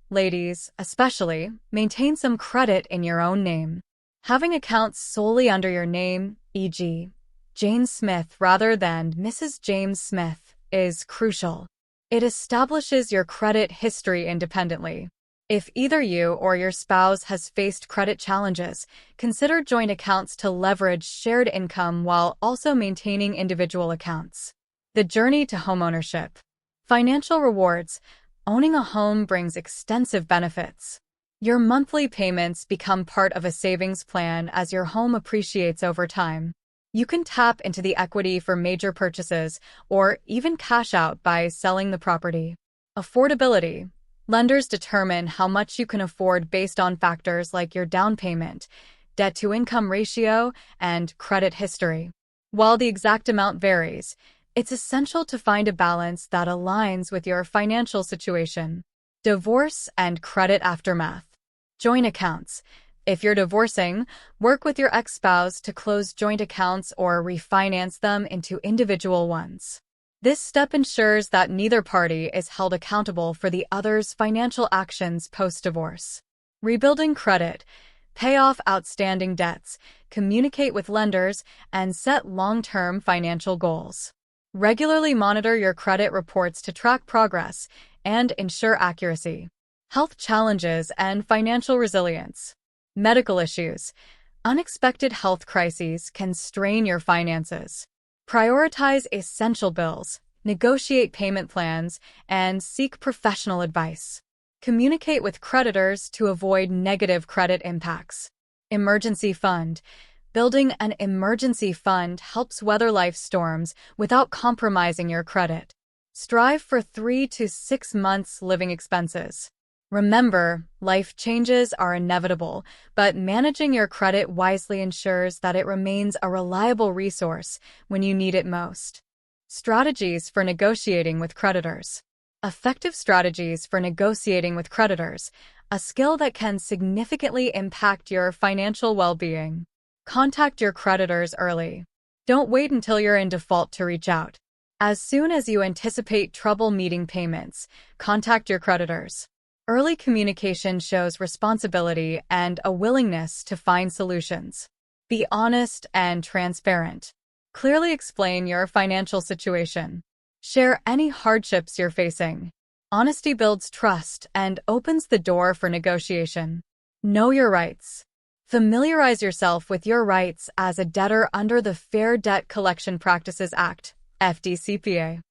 Ladies, especially, maintain some credit in your own name. Having accounts solely under your name, e.g., Jane Smith rather than Mrs. James Smith, is crucial. It establishes your credit history independently. If either you or your spouse has faced credit challenges, consider joint accounts to leverage shared income while also maintaining individual accounts. The journey to homeownership. Financial rewards. Owning a home brings extensive benefits. Your monthly payments become part of a savings plan as your home appreciates over time. You can tap into the equity for major purchases or even cash out by selling the property. Affordability. Lenders determine how much you can afford based on factors like your down payment, debt-to-income ratio, and credit history. While the exact amount varies, it's essential to find a balance that aligns with your financial situation. Divorce and credit aftermath. Joint accounts. If you're divorcing, work with your ex-spouse to close joint accounts or refinance them into individual ones. This step ensures that neither party is held accountable for the other's financial actions post-divorce. Rebuilding credit. Pay off outstanding debts, communicate with lenders, and set long-term financial goals. Regularly monitor your credit reports to track progress and ensure accuracy. Health challenges and financial resilience. Medical issues. Unexpected health crises can strain your finances. Prioritize essential bills, negotiate payment plans, and seek professional advice. Communicate with creditors to avoid negative credit impacts. Emergency fund. Building an emergency fund helps weather life storms without compromising your credit. Strive for 3 to 6 months living expenses. Remember, life changes are inevitable, but managing your credit wisely ensures that it remains a reliable resource when you need it most. Strategies for negotiating with creditors. Effective strategies for negotiating with creditors, a skill that can significantly impact your financial well-being. Contact your creditors early. Don't wait until you're in default to reach out. As soon as you anticipate trouble meeting payments, contact your creditors. Early communication shows responsibility and a willingness to find solutions. Be honest and transparent. Clearly explain your financial situation. Share any hardships you're facing. Honesty builds trust and opens the door for negotiation. Know your rights. Familiarize yourself with your rights as a debtor under the Fair Debt Collection Practices Act, FDCPA.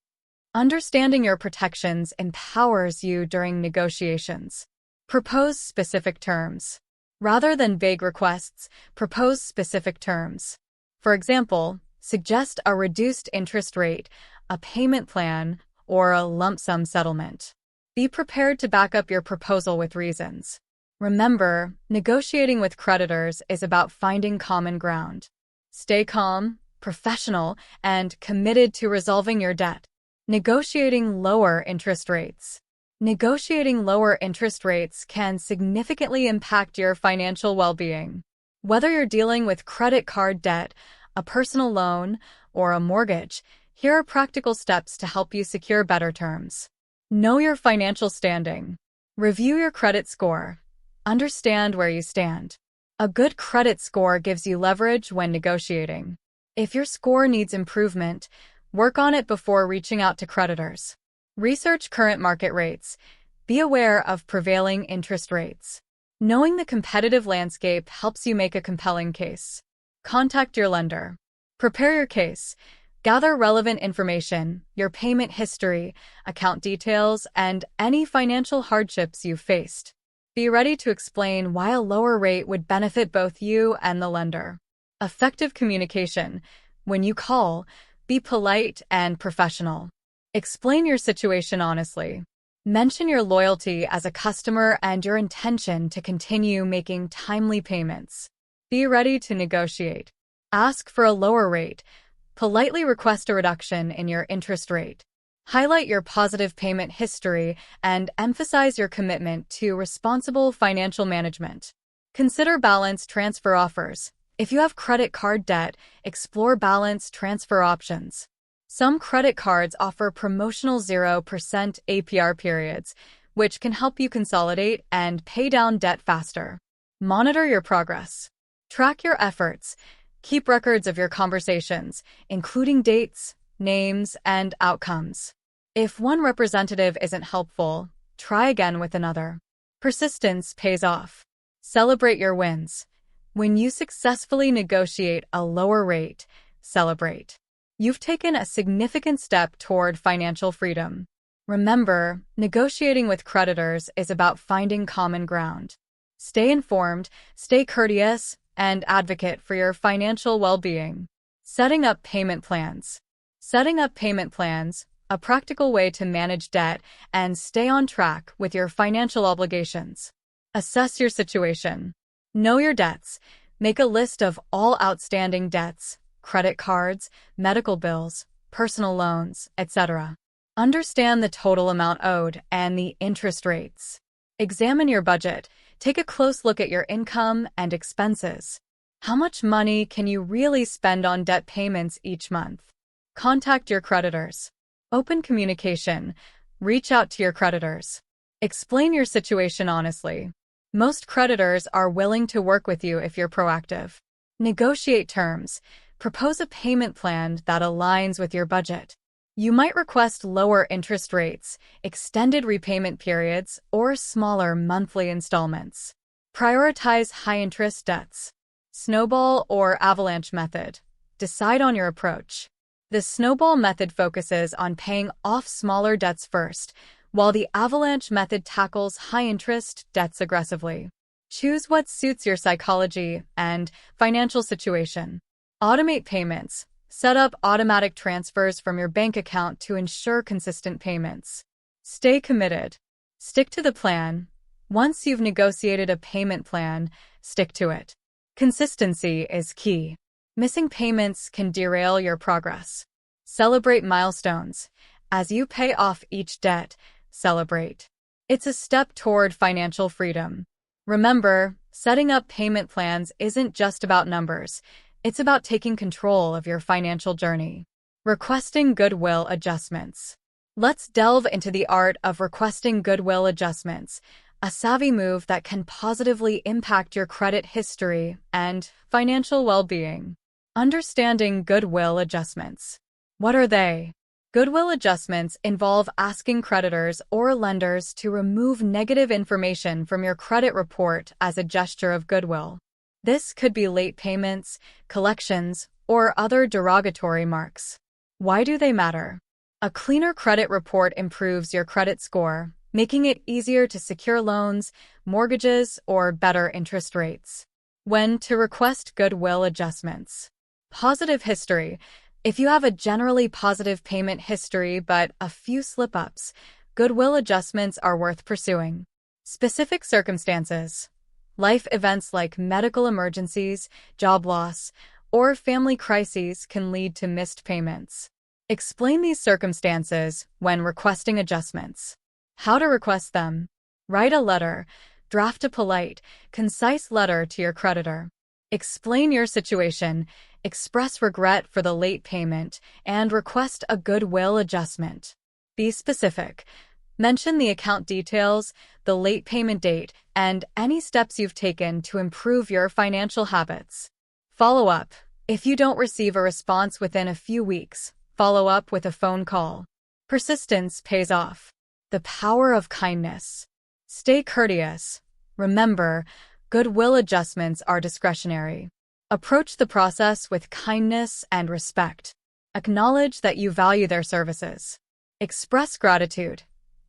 Understanding your protections empowers you during negotiations. Propose specific terms. Rather than vague requests, propose specific terms. For example, suggest a reduced interest rate, a payment plan, or a lump sum settlement. Be prepared to back up your proposal with reasons. Remember, negotiating with creditors is about finding common ground. Stay calm, professional, and committed to resolving your debt. Negotiating lower interest rates. Negotiating lower interest rates can significantly impact your financial well-being. Whether you're dealing with credit card debt, a personal loan, or a mortgage, here are practical steps to help you secure better terms. Know your financial standing. Review your credit score. Understand where you stand. A good credit score gives you leverage when negotiating. If your score needs improvement, work on it before reaching out to creditors. Research current market rates. Be aware of prevailing interest rates. Knowing the competitive landscape helps you make a compelling case. Contact your lender. Prepare your case. Gather relevant information, your payment history, account details, and any financial hardships you've faced. Be ready to explain why a lower rate would benefit both you and the lender. Effective communication. When you call, be polite and professional. Explain your situation honestly. Mention your loyalty as a customer and your intention to continue making timely payments. Be ready to negotiate. Ask for a lower rate. Politely request a reduction in your interest rate. Highlight your positive payment history and emphasize your commitment to responsible financial management. Consider balance transfer offers. If you have credit card debt, explore balance transfer options. Some credit cards offer promotional 0% APR periods, which can help you consolidate and pay down debt faster. Monitor your progress. Track your efforts. Keep records of your conversations, including dates, names, and outcomes. If one representative isn't helpful, try again with another. Persistence pays off. Celebrate your wins. When you successfully negotiate a lower rate, celebrate. You've taken a significant step toward financial freedom. Remember, negotiating with creditors is about finding common ground. Stay informed, stay courteous, and advocate for your financial well-being. Setting up payment plans. Setting up payment plans, a practical way to manage debt and stay on track with your financial obligations. Assess your situation. Know your debts. Make a list of all outstanding debts, credit cards, medical bills, personal loans, etc. Understand the total amount owed and the interest rates. Examine your budget. Take a close look at your income and expenses. How much money can you really spend on debt payments each month? Contact your creditors. Open communication. Reach out to your creditors. Explain your situation honestly. Most creditors are willing to work with you if you're proactive. Negotiate terms. Propose a payment plan that aligns with your budget. You might request lower interest rates, extended repayment periods, or smaller monthly installments. Prioritize high-interest debts. Snowball or avalanche method. Decide on your approach. The snowball method focuses on paying off smaller debts first, while the avalanche method tackles high-interest debts aggressively. Choose what suits your psychology and financial situation. Automate payments. Set up automatic transfers from your bank account to ensure consistent payments. Stay committed. Stick to the plan. Once you've negotiated a payment plan, stick to it. Consistency is key. Missing payments can derail your progress. Celebrate milestones. As you pay off each debt, celebrate. It's a step toward financial freedom. Remember, setting up payment plans isn't just about numbers. It's about taking control of your financial journey. Requesting goodwill adjustments. Let's delve into the art of requesting goodwill adjustments, a savvy move that can positively impact your credit history and financial well-being. Understanding goodwill adjustments. What are they? Goodwill adjustments involve asking creditors or lenders to remove negative information from your credit report as a gesture of goodwill. This could be late payments, collections, or other derogatory marks. Why do they matter? A cleaner credit report improves your credit score, making it easier to secure loans, mortgages, or better interest rates. When to request goodwill adjustments. Positive history. If you have a generally positive payment history but a few slip-ups, goodwill adjustments are worth pursuing. Specific circumstances. Life events like medical emergencies, job loss, or family crises can lead to missed payments. Explain these circumstances when requesting adjustments. How to request them. Write a letter. Draft a polite, concise letter to your creditor. Explain your situation, express regret for the late payment, and request a goodwill adjustment. Be specific. Mention the account details, the late payment date, and any steps you've taken to improve your financial habits. Follow up. If you don't receive a response within a few weeks, follow up with a phone call. Persistence pays off. The power of kindness. Stay courteous. Remember, goodwill adjustments are discretionary. Approach the process with kindness and respect. Acknowledge that you value their services. Express gratitude.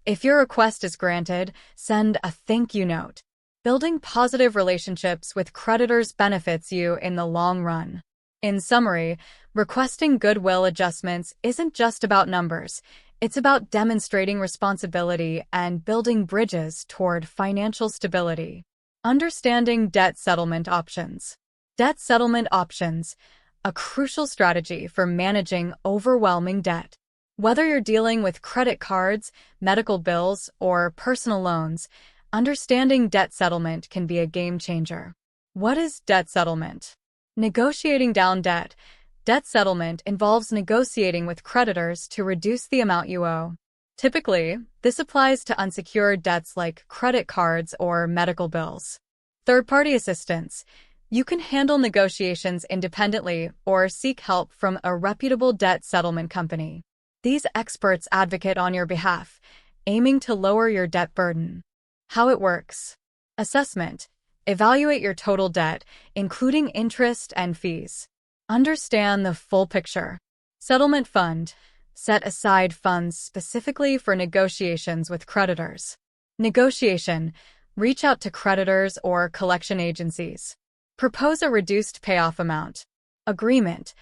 If your request is granted, send a thank you note. Building positive relationships with creditors benefits you in the long run. In summary, requesting goodwill adjustments isn't just about numbers. It's about demonstrating responsibility and building bridges toward financial stability. Understanding debt settlement options. Debt settlement options, a crucial strategy for managing overwhelming debt. Whether you're dealing with credit cards, medical bills, or personal loans, understanding debt settlement can be a game changer. What is debt settlement? Negotiating down debt. Debt settlement involves negotiating with creditors to reduce the amount you owe. Typically, this applies to unsecured debts like credit cards or medical bills. Third-party assistance. You can handle negotiations independently or seek help from a reputable debt settlement company. These experts advocate on your behalf, aiming to lower your debt burden. How it works. Assessment. Evaluate your total debt, including interest and fees. Understand the full picture. Settlement fund. Set aside funds specifically for negotiations with creditors. Negotiation. Reach out to creditors or collection agencies. Propose a reduced payoff amount. Agreement.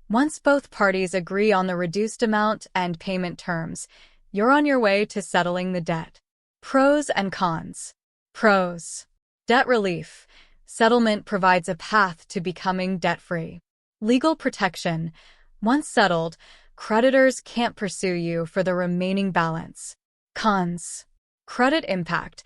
Once both parties agree on the reduced amount and payment terms, you're on your way to settling the debt. Pros and cons. Pros. Debt relief. Settlement provides a path to becoming debt-free. Legal protection. Once settled, creditors can't pursue you for the remaining balance. Cons. Credit impact.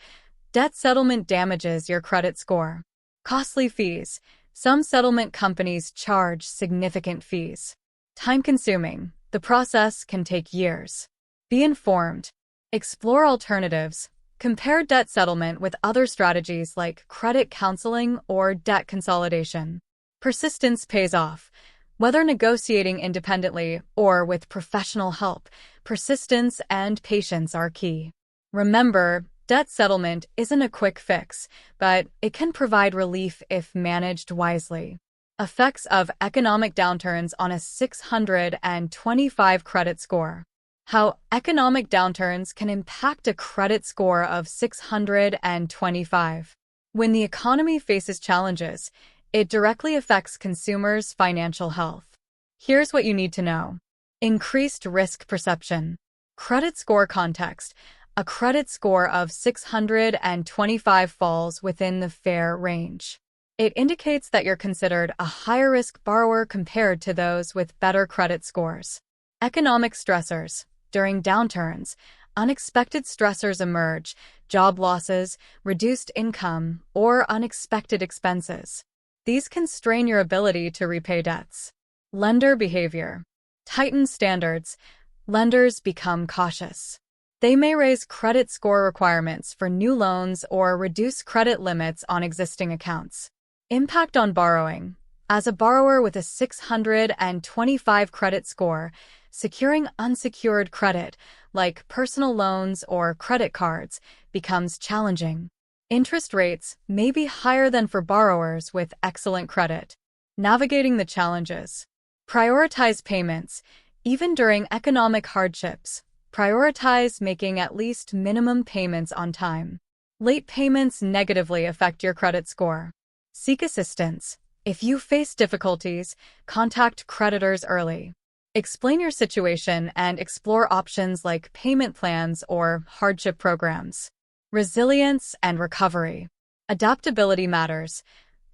Debt settlement damages your credit score. Costly fees. Some settlement companies charge significant fees. Time-consuming. The process can take years. Be informed. Explore alternatives. Compare debt settlement with other strategies like credit counseling or debt consolidation. Persistence pays off. Whether negotiating independently or with professional help, persistence and patience are key. Remember, debt settlement isn't a quick fix, but it can provide relief if managed wisely. Effects of economic downturns on a 625 credit score. How economic downturns can impact a credit score of 625. When the economy faces challenges, it directly affects consumers' financial health. Here's what you need to know. Increased risk perception. Credit score context. A credit score of 625 falls within the fair range. It indicates that you're considered a higher-risk borrower compared to those with better credit scores. Economic stressors. During downturns, unexpected stressors emerge, job losses, reduced income, or unexpected expenses. These can strain your ability to repay debts. Lender behavior. Tighten standards. Lenders become cautious. They may raise credit score requirements for new loans or reduce credit limits on existing accounts. Impact on borrowing. As a borrower with a 625 credit score, securing unsecured credit, like personal loans or credit cards, becomes challenging. Interest rates may be higher than for borrowers with excellent credit. Navigating the challenges. Prioritize payments. Even during economic hardships, prioritize making at least minimum payments on time. Late payments negatively affect your credit score. Seek assistance. If you face difficulties, contact creditors early. Explain your situation and explore options like payment plans or hardship programs. Resilience and recovery. Adaptability matters.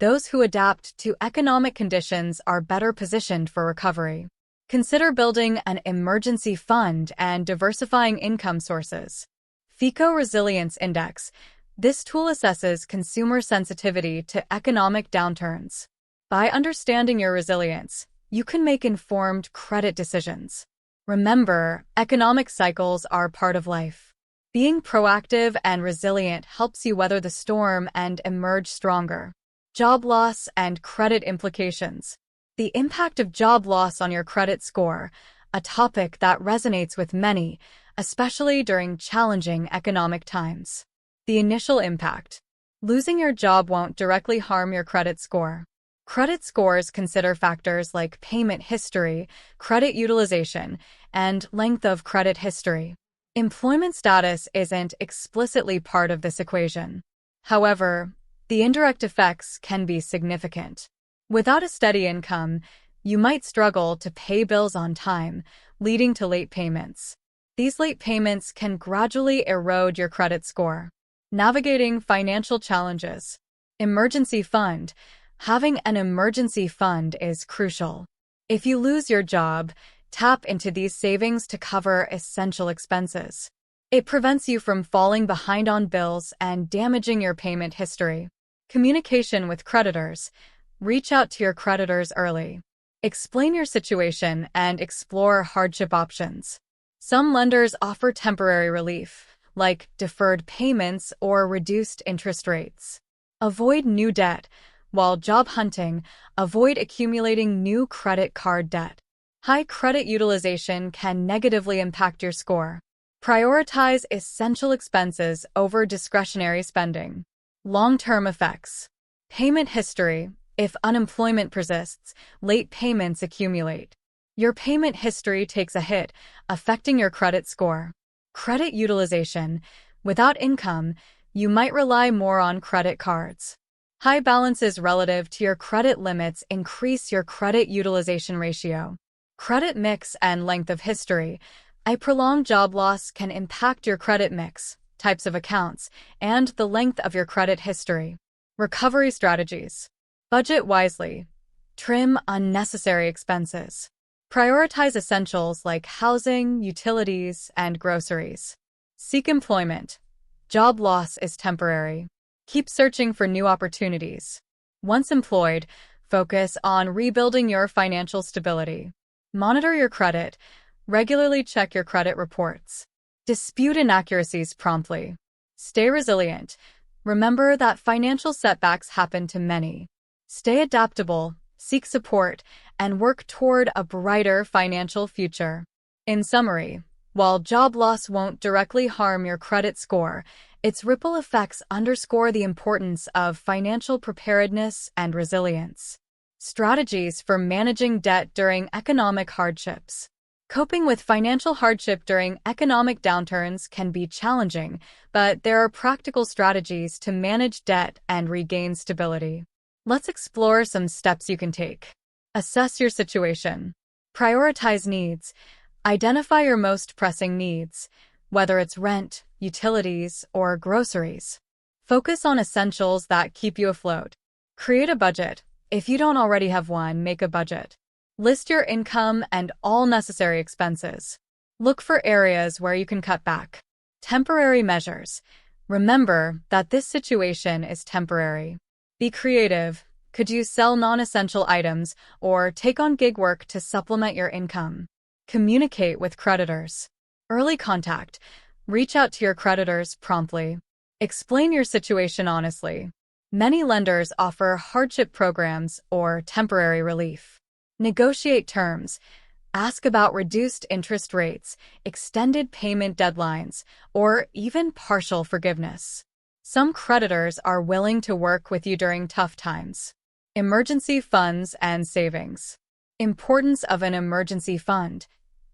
Those who adapt to economic conditions are better positioned for recovery. Consider building an emergency fund and diversifying income sources. FICO Resilience Index. This tool assesses consumer sensitivity to economic downturns. By understanding your resilience, you can make informed credit decisions. Remember, economic cycles are part of life. Being proactive and resilient helps you weather the storm and emerge stronger. Job loss and credit implications. The impact of job loss on your credit score, a topic that resonates with many, especially during challenging economic times. The initial impact. Losing your job won't directly harm your credit score. Credit scores consider factors like payment history, credit utilization, and length of credit history. Employment status isn't explicitly part of this equation. However, the indirect effects can be significant. Without a steady income, you might struggle to pay bills on time, leading to late payments. These late payments can gradually erode your credit score. Navigating financial challenges. Emergency fund. Having an emergency fund is crucial. If you lose your job, tap into these savings to cover essential expenses. It prevents you from falling behind on bills and damaging your payment history. Communication with creditors. Reach out to your creditors early. Explain your situation and explore hardship options. Some lenders offer temporary relief, like deferred payments or reduced interest rates. Avoid new debt. While job hunting, avoid accumulating new credit card debt. High credit utilization can negatively impact your score. Prioritize essential expenses over discretionary spending. Long-term effects. Payment history. If unemployment persists, late payments accumulate. Your payment history takes a hit, affecting your credit score. Credit utilization. Without income, you might rely more on credit cards. High balances relative to your credit limits increase your credit utilization ratio. Credit mix and length of history. A prolonged job loss can impact your credit mix, types of accounts, and the length of your credit history. Recovery strategies. Budget wisely. Trim unnecessary expenses. Prioritize essentials like housing, utilities, and groceries. Seek employment. Job loss is temporary. Keep searching for new opportunities. Once employed, focus on rebuilding your financial stability. Monitor your credit. Regularly check your credit reports. Dispute inaccuracies promptly. Stay resilient. Remember that financial setbacks happen to many. Stay adaptable, seek support, and work toward a brighter financial future. In summary, while job loss won't directly harm your credit score, its ripple effects underscore the importance of financial preparedness and resilience. Strategies for managing debt during economic hardships. Coping with financial hardship during economic downturns can be challenging, but there are practical strategies to manage debt and regain stability. Let's explore some steps you can take. Assess your situation. Prioritize needs. Identify your most pressing needs, whether it's rent, utilities, or groceries. Focus on essentials that keep you afloat. Create a budget. If you don't already have one, make a budget. List your income and all necessary expenses. Look for areas where you can cut back. Temporary measures. Remember that this situation is temporary. Be creative. Could you sell non-essential items or take on gig work to supplement your income? Communicate with creditors. Early contact. Reach out to your creditors promptly. Explain your situation honestly. Many lenders offer hardship programs or temporary relief. Negotiate terms. Ask about reduced interest rates, extended payment deadlines, or even partial forgiveness. Some creditors are willing to work with you during tough times. Emergency funds and savings. Importance of an emergency fund.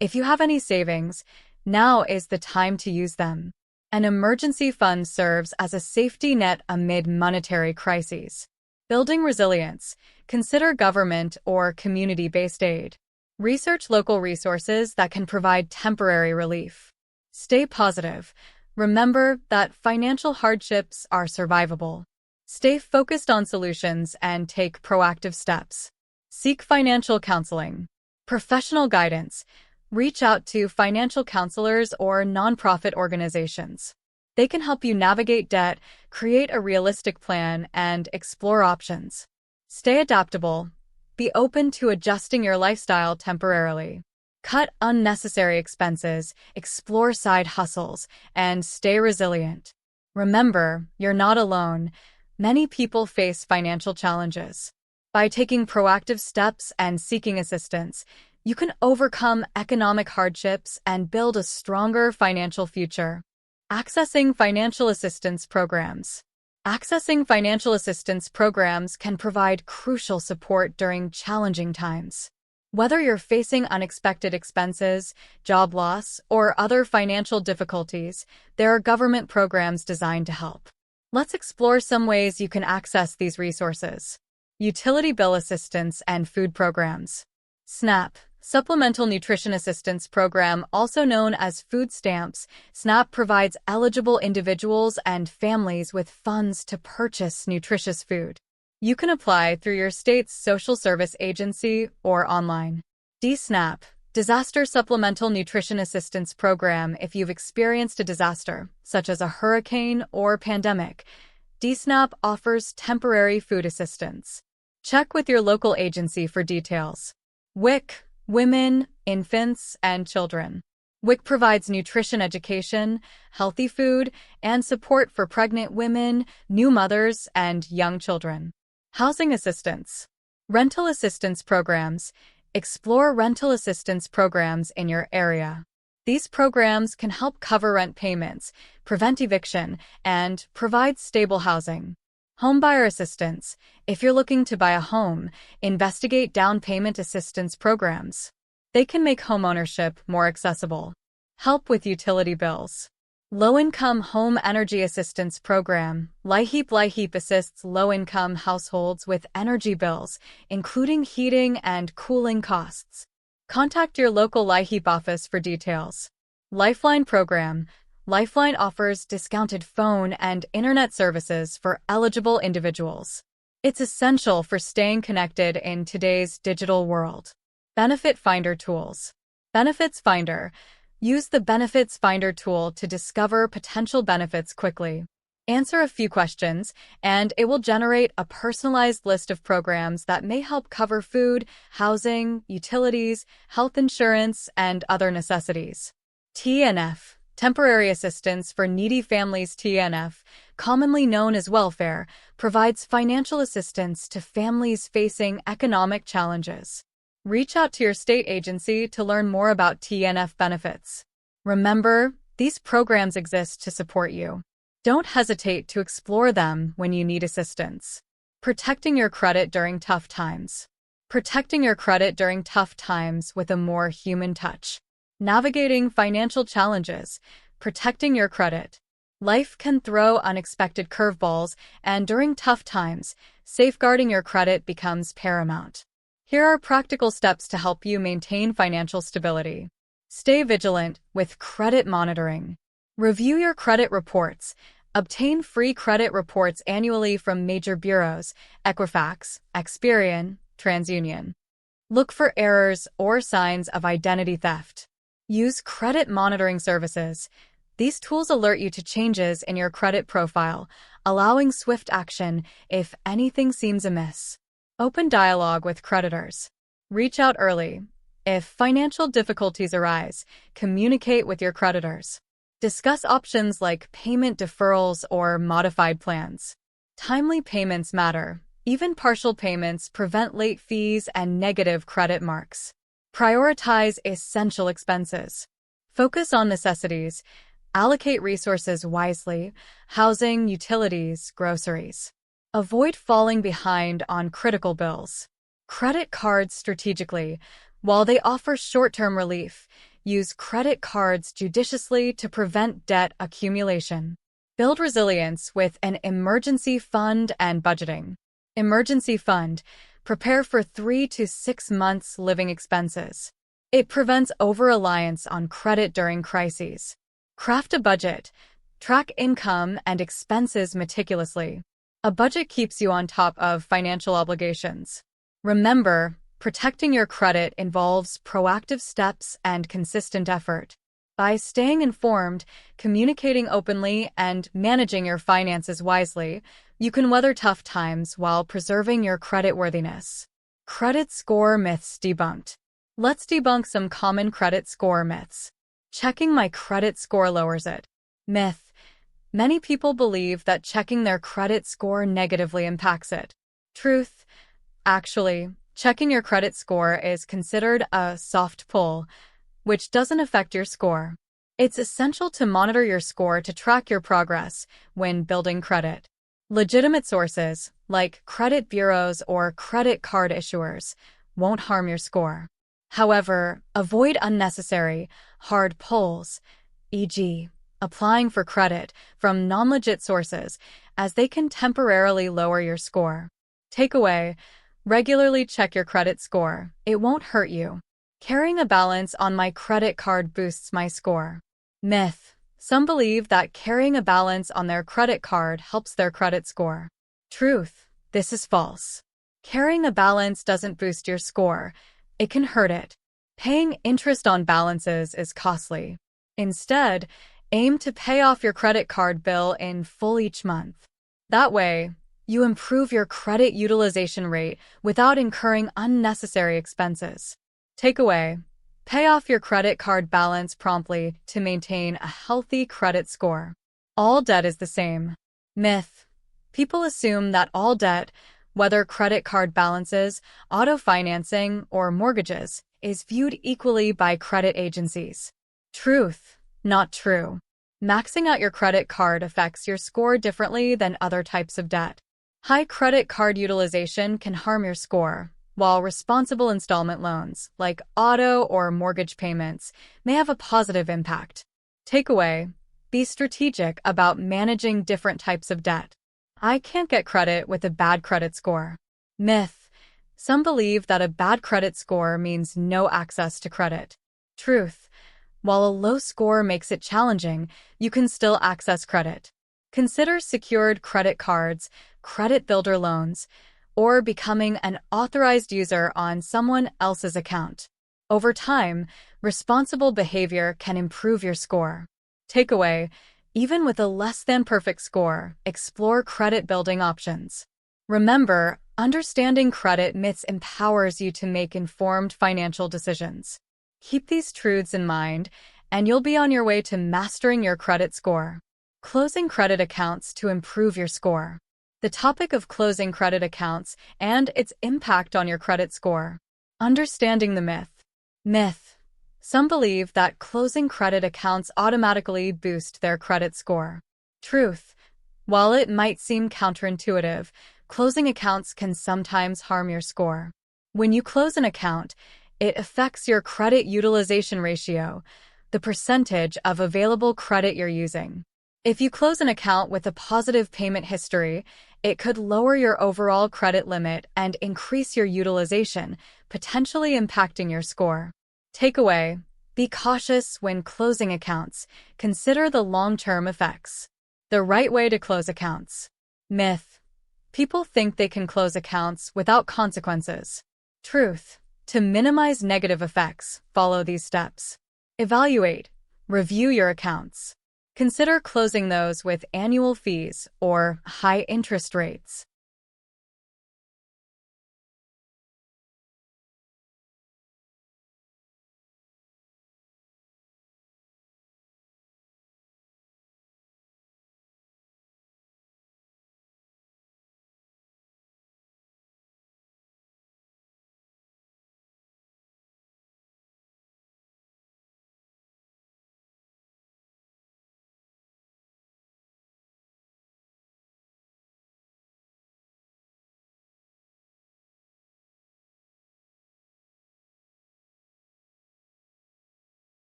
If you have any savings, now is the time to use them. An emergency fund serves as a safety net amid monetary crises. Building resilience. Consider government or community-based aid. Research local resources that can provide temporary relief. Stay positive. Remember that financial hardships are survivable. Stay focused on solutions and take proactive steps. Seek financial counseling. Professional guidance. Reach out to financial counselors or nonprofit organizations. They can help you navigate debt, create a realistic plan, and explore options. Stay adaptable. Be open to adjusting your lifestyle temporarily. Cut unnecessary expenses, explore side hustles, and stay resilient. Remember, you're not alone. Many people face financial challenges. By taking proactive steps and seeking assistance, you can overcome economic hardships and build a stronger financial future. Accessing financial assistance programs. Accessing financial assistance programs can provide crucial support during challenging times. Whether you're facing unexpected expenses, job loss, or other financial difficulties, there are government programs designed to help. Let's explore some ways you can access these resources. Utility bill assistance and food programs. SNAP, Supplemental Nutrition Assistance Program, also known as food stamps. SNAP provides eligible individuals and families with funds to purchase nutritious food. You can apply through your state's social service agency or online. DSNAP, Disaster Supplemental Nutrition Assistance Program. If you've experienced a disaster, such as a hurricane or pandemic, DSNAP offers temporary food assistance. Check with your local agency for details. WIC, Women, Infants, and Children. WIC provides nutrition education, healthy food, and support for pregnant women, new mothers, and young children. Housing assistance. Rental assistance programs. Explore rental assistance programs in your area. These programs can help cover rent payments, prevent eviction, and provide stable housing. Homebuyer assistance. If you're looking to buy a home, investigate down payment assistance programs. They can make homeownership more accessible. Help with utility bills. Low-Income Home Energy Assistance Program. LIHEAP assists low-income households with energy bills, including heating and cooling costs. Contact your local LIHEAP office for details. Lifeline Program. Lifeline offers discounted phone and internet services for eligible individuals. It's essential for staying connected in today's digital world. Benefit Finder tools. Benefits Finder. Use the Benefits Finder tool to discover potential benefits quickly. Answer a few questions, and it will generate a personalized list of programs that may help cover food, housing, utilities, health insurance, and other necessities. TNF, Temporary Assistance for Needy Families. TNF, commonly known as welfare, provides financial assistance to families facing economic challenges. Reach out to your state agency to learn more about TNF benefits. Remember, these programs exist to support you. Don't hesitate to explore them when you need assistance. Protecting your credit during tough times. Protecting your credit during tough times with a more human touch. Navigating financial challenges. Protecting your credit. Life can throw unexpected curveballs, and during tough times, safeguarding your credit becomes paramount. Here are practical steps to help you maintain financial stability. Stay vigilant with credit monitoring. Review your credit reports. Obtain free credit reports annually from major bureaus, Equifax, Experian, TransUnion. Look for errors or signs of identity theft. Use credit monitoring services. These tools alert you to changes in your credit profile, allowing swift action if anything seems amiss. Open dialogue with creditors. Reach out early. If financial difficulties arise, communicate with your creditors. Discuss options like payment deferrals or modified plans. Timely payments matter. Even partial payments prevent late fees and negative credit marks. Prioritize essential expenses. Focus on necessities. Allocate resources wisely: housing, utilities, groceries. Avoid falling behind on critical bills. Credit cards strategically. While they offer short-term relief, use credit cards judiciously to prevent debt accumulation. Build resilience with an emergency fund and budgeting. Emergency fund. Prepare for 3 to 6 months' living expenses. It prevents over-reliance on credit during crises. Craft a budget. Track income and expenses meticulously. A budget keeps you on top of financial obligations. Remember, protecting your credit involves proactive steps and consistent effort. By staying informed, communicating openly, and managing your finances wisely, you can weather tough times while preserving your creditworthiness. Credit score myths debunked. Let's debunk some common credit score myths. Checking my credit score lowers it. Myth. Many people believe that checking their credit score negatively impacts it. Truth. Actually, checking your credit score is considered a soft pull, which doesn't affect your score. It's essential to monitor your score to track your progress when building credit. Legitimate sources, like credit bureaus or credit card issuers, won't harm your score. However, avoid unnecessary, hard pulls, e.g., applying for credit from non-legit sources, as they can temporarily lower your score. Takeaway: regularly check your credit score. It won't hurt you. Carrying a balance on my credit card boosts my score. Myth: some believe that carrying a balance on their credit card helps their credit score. Truth: this is false. Carrying a balance doesn't boost your score. It can hurt it. Paying interest on balances is costly. Instead, aim to pay off your credit card bill in full each month. That way, you improve your credit utilization rate without incurring unnecessary expenses. Takeaway: pay off your credit card balance promptly to maintain a healthy credit score. All debt is the same. Myth: people assume that all debt, whether credit card balances, auto financing, or mortgages, is viewed equally by credit agencies. Truth: not true. Maxing out your credit card affects your score differently than other types of debt. High credit card utilization can harm your score, while responsible installment loans, like auto or mortgage payments, may have a positive impact. Takeaway: be strategic about managing different types of debt. I can't get credit with a bad credit score. Myth: some believe that a bad credit score means no access to credit. Truth: while a low score makes it challenging, you can still access credit. Consider secured credit cards, credit builder loans, or becoming an authorized user on someone else's account. Over time, responsible behavior can improve your score. Takeaway: even with a less-than-perfect score, explore credit-building options. Remember, understanding credit myths empowers you to make informed financial decisions. Keep these truths in mind, and you'll be on your way to mastering your credit score. Closing credit accounts to improve your score. The topic of closing credit accounts and its impact on your credit score. Understanding the myth. Myth: some believe that closing credit accounts automatically boost their credit score. Truth: while it might seem counterintuitive, closing accounts can sometimes harm your score. When you close an account, it affects your credit utilization ratio, the percentage of available credit you're using. If you close an account with a positive payment history, it could lower your overall credit limit and increase your utilization, potentially impacting your score. Takeaway: be cautious when closing accounts. Consider the long-term effects. The right way to close accounts. Myth: people think they can close accounts without consequences. Truth: to minimize negative effects, follow these steps. Evaluate. Review your accounts. Consider closing those with annual fees or high interest rates.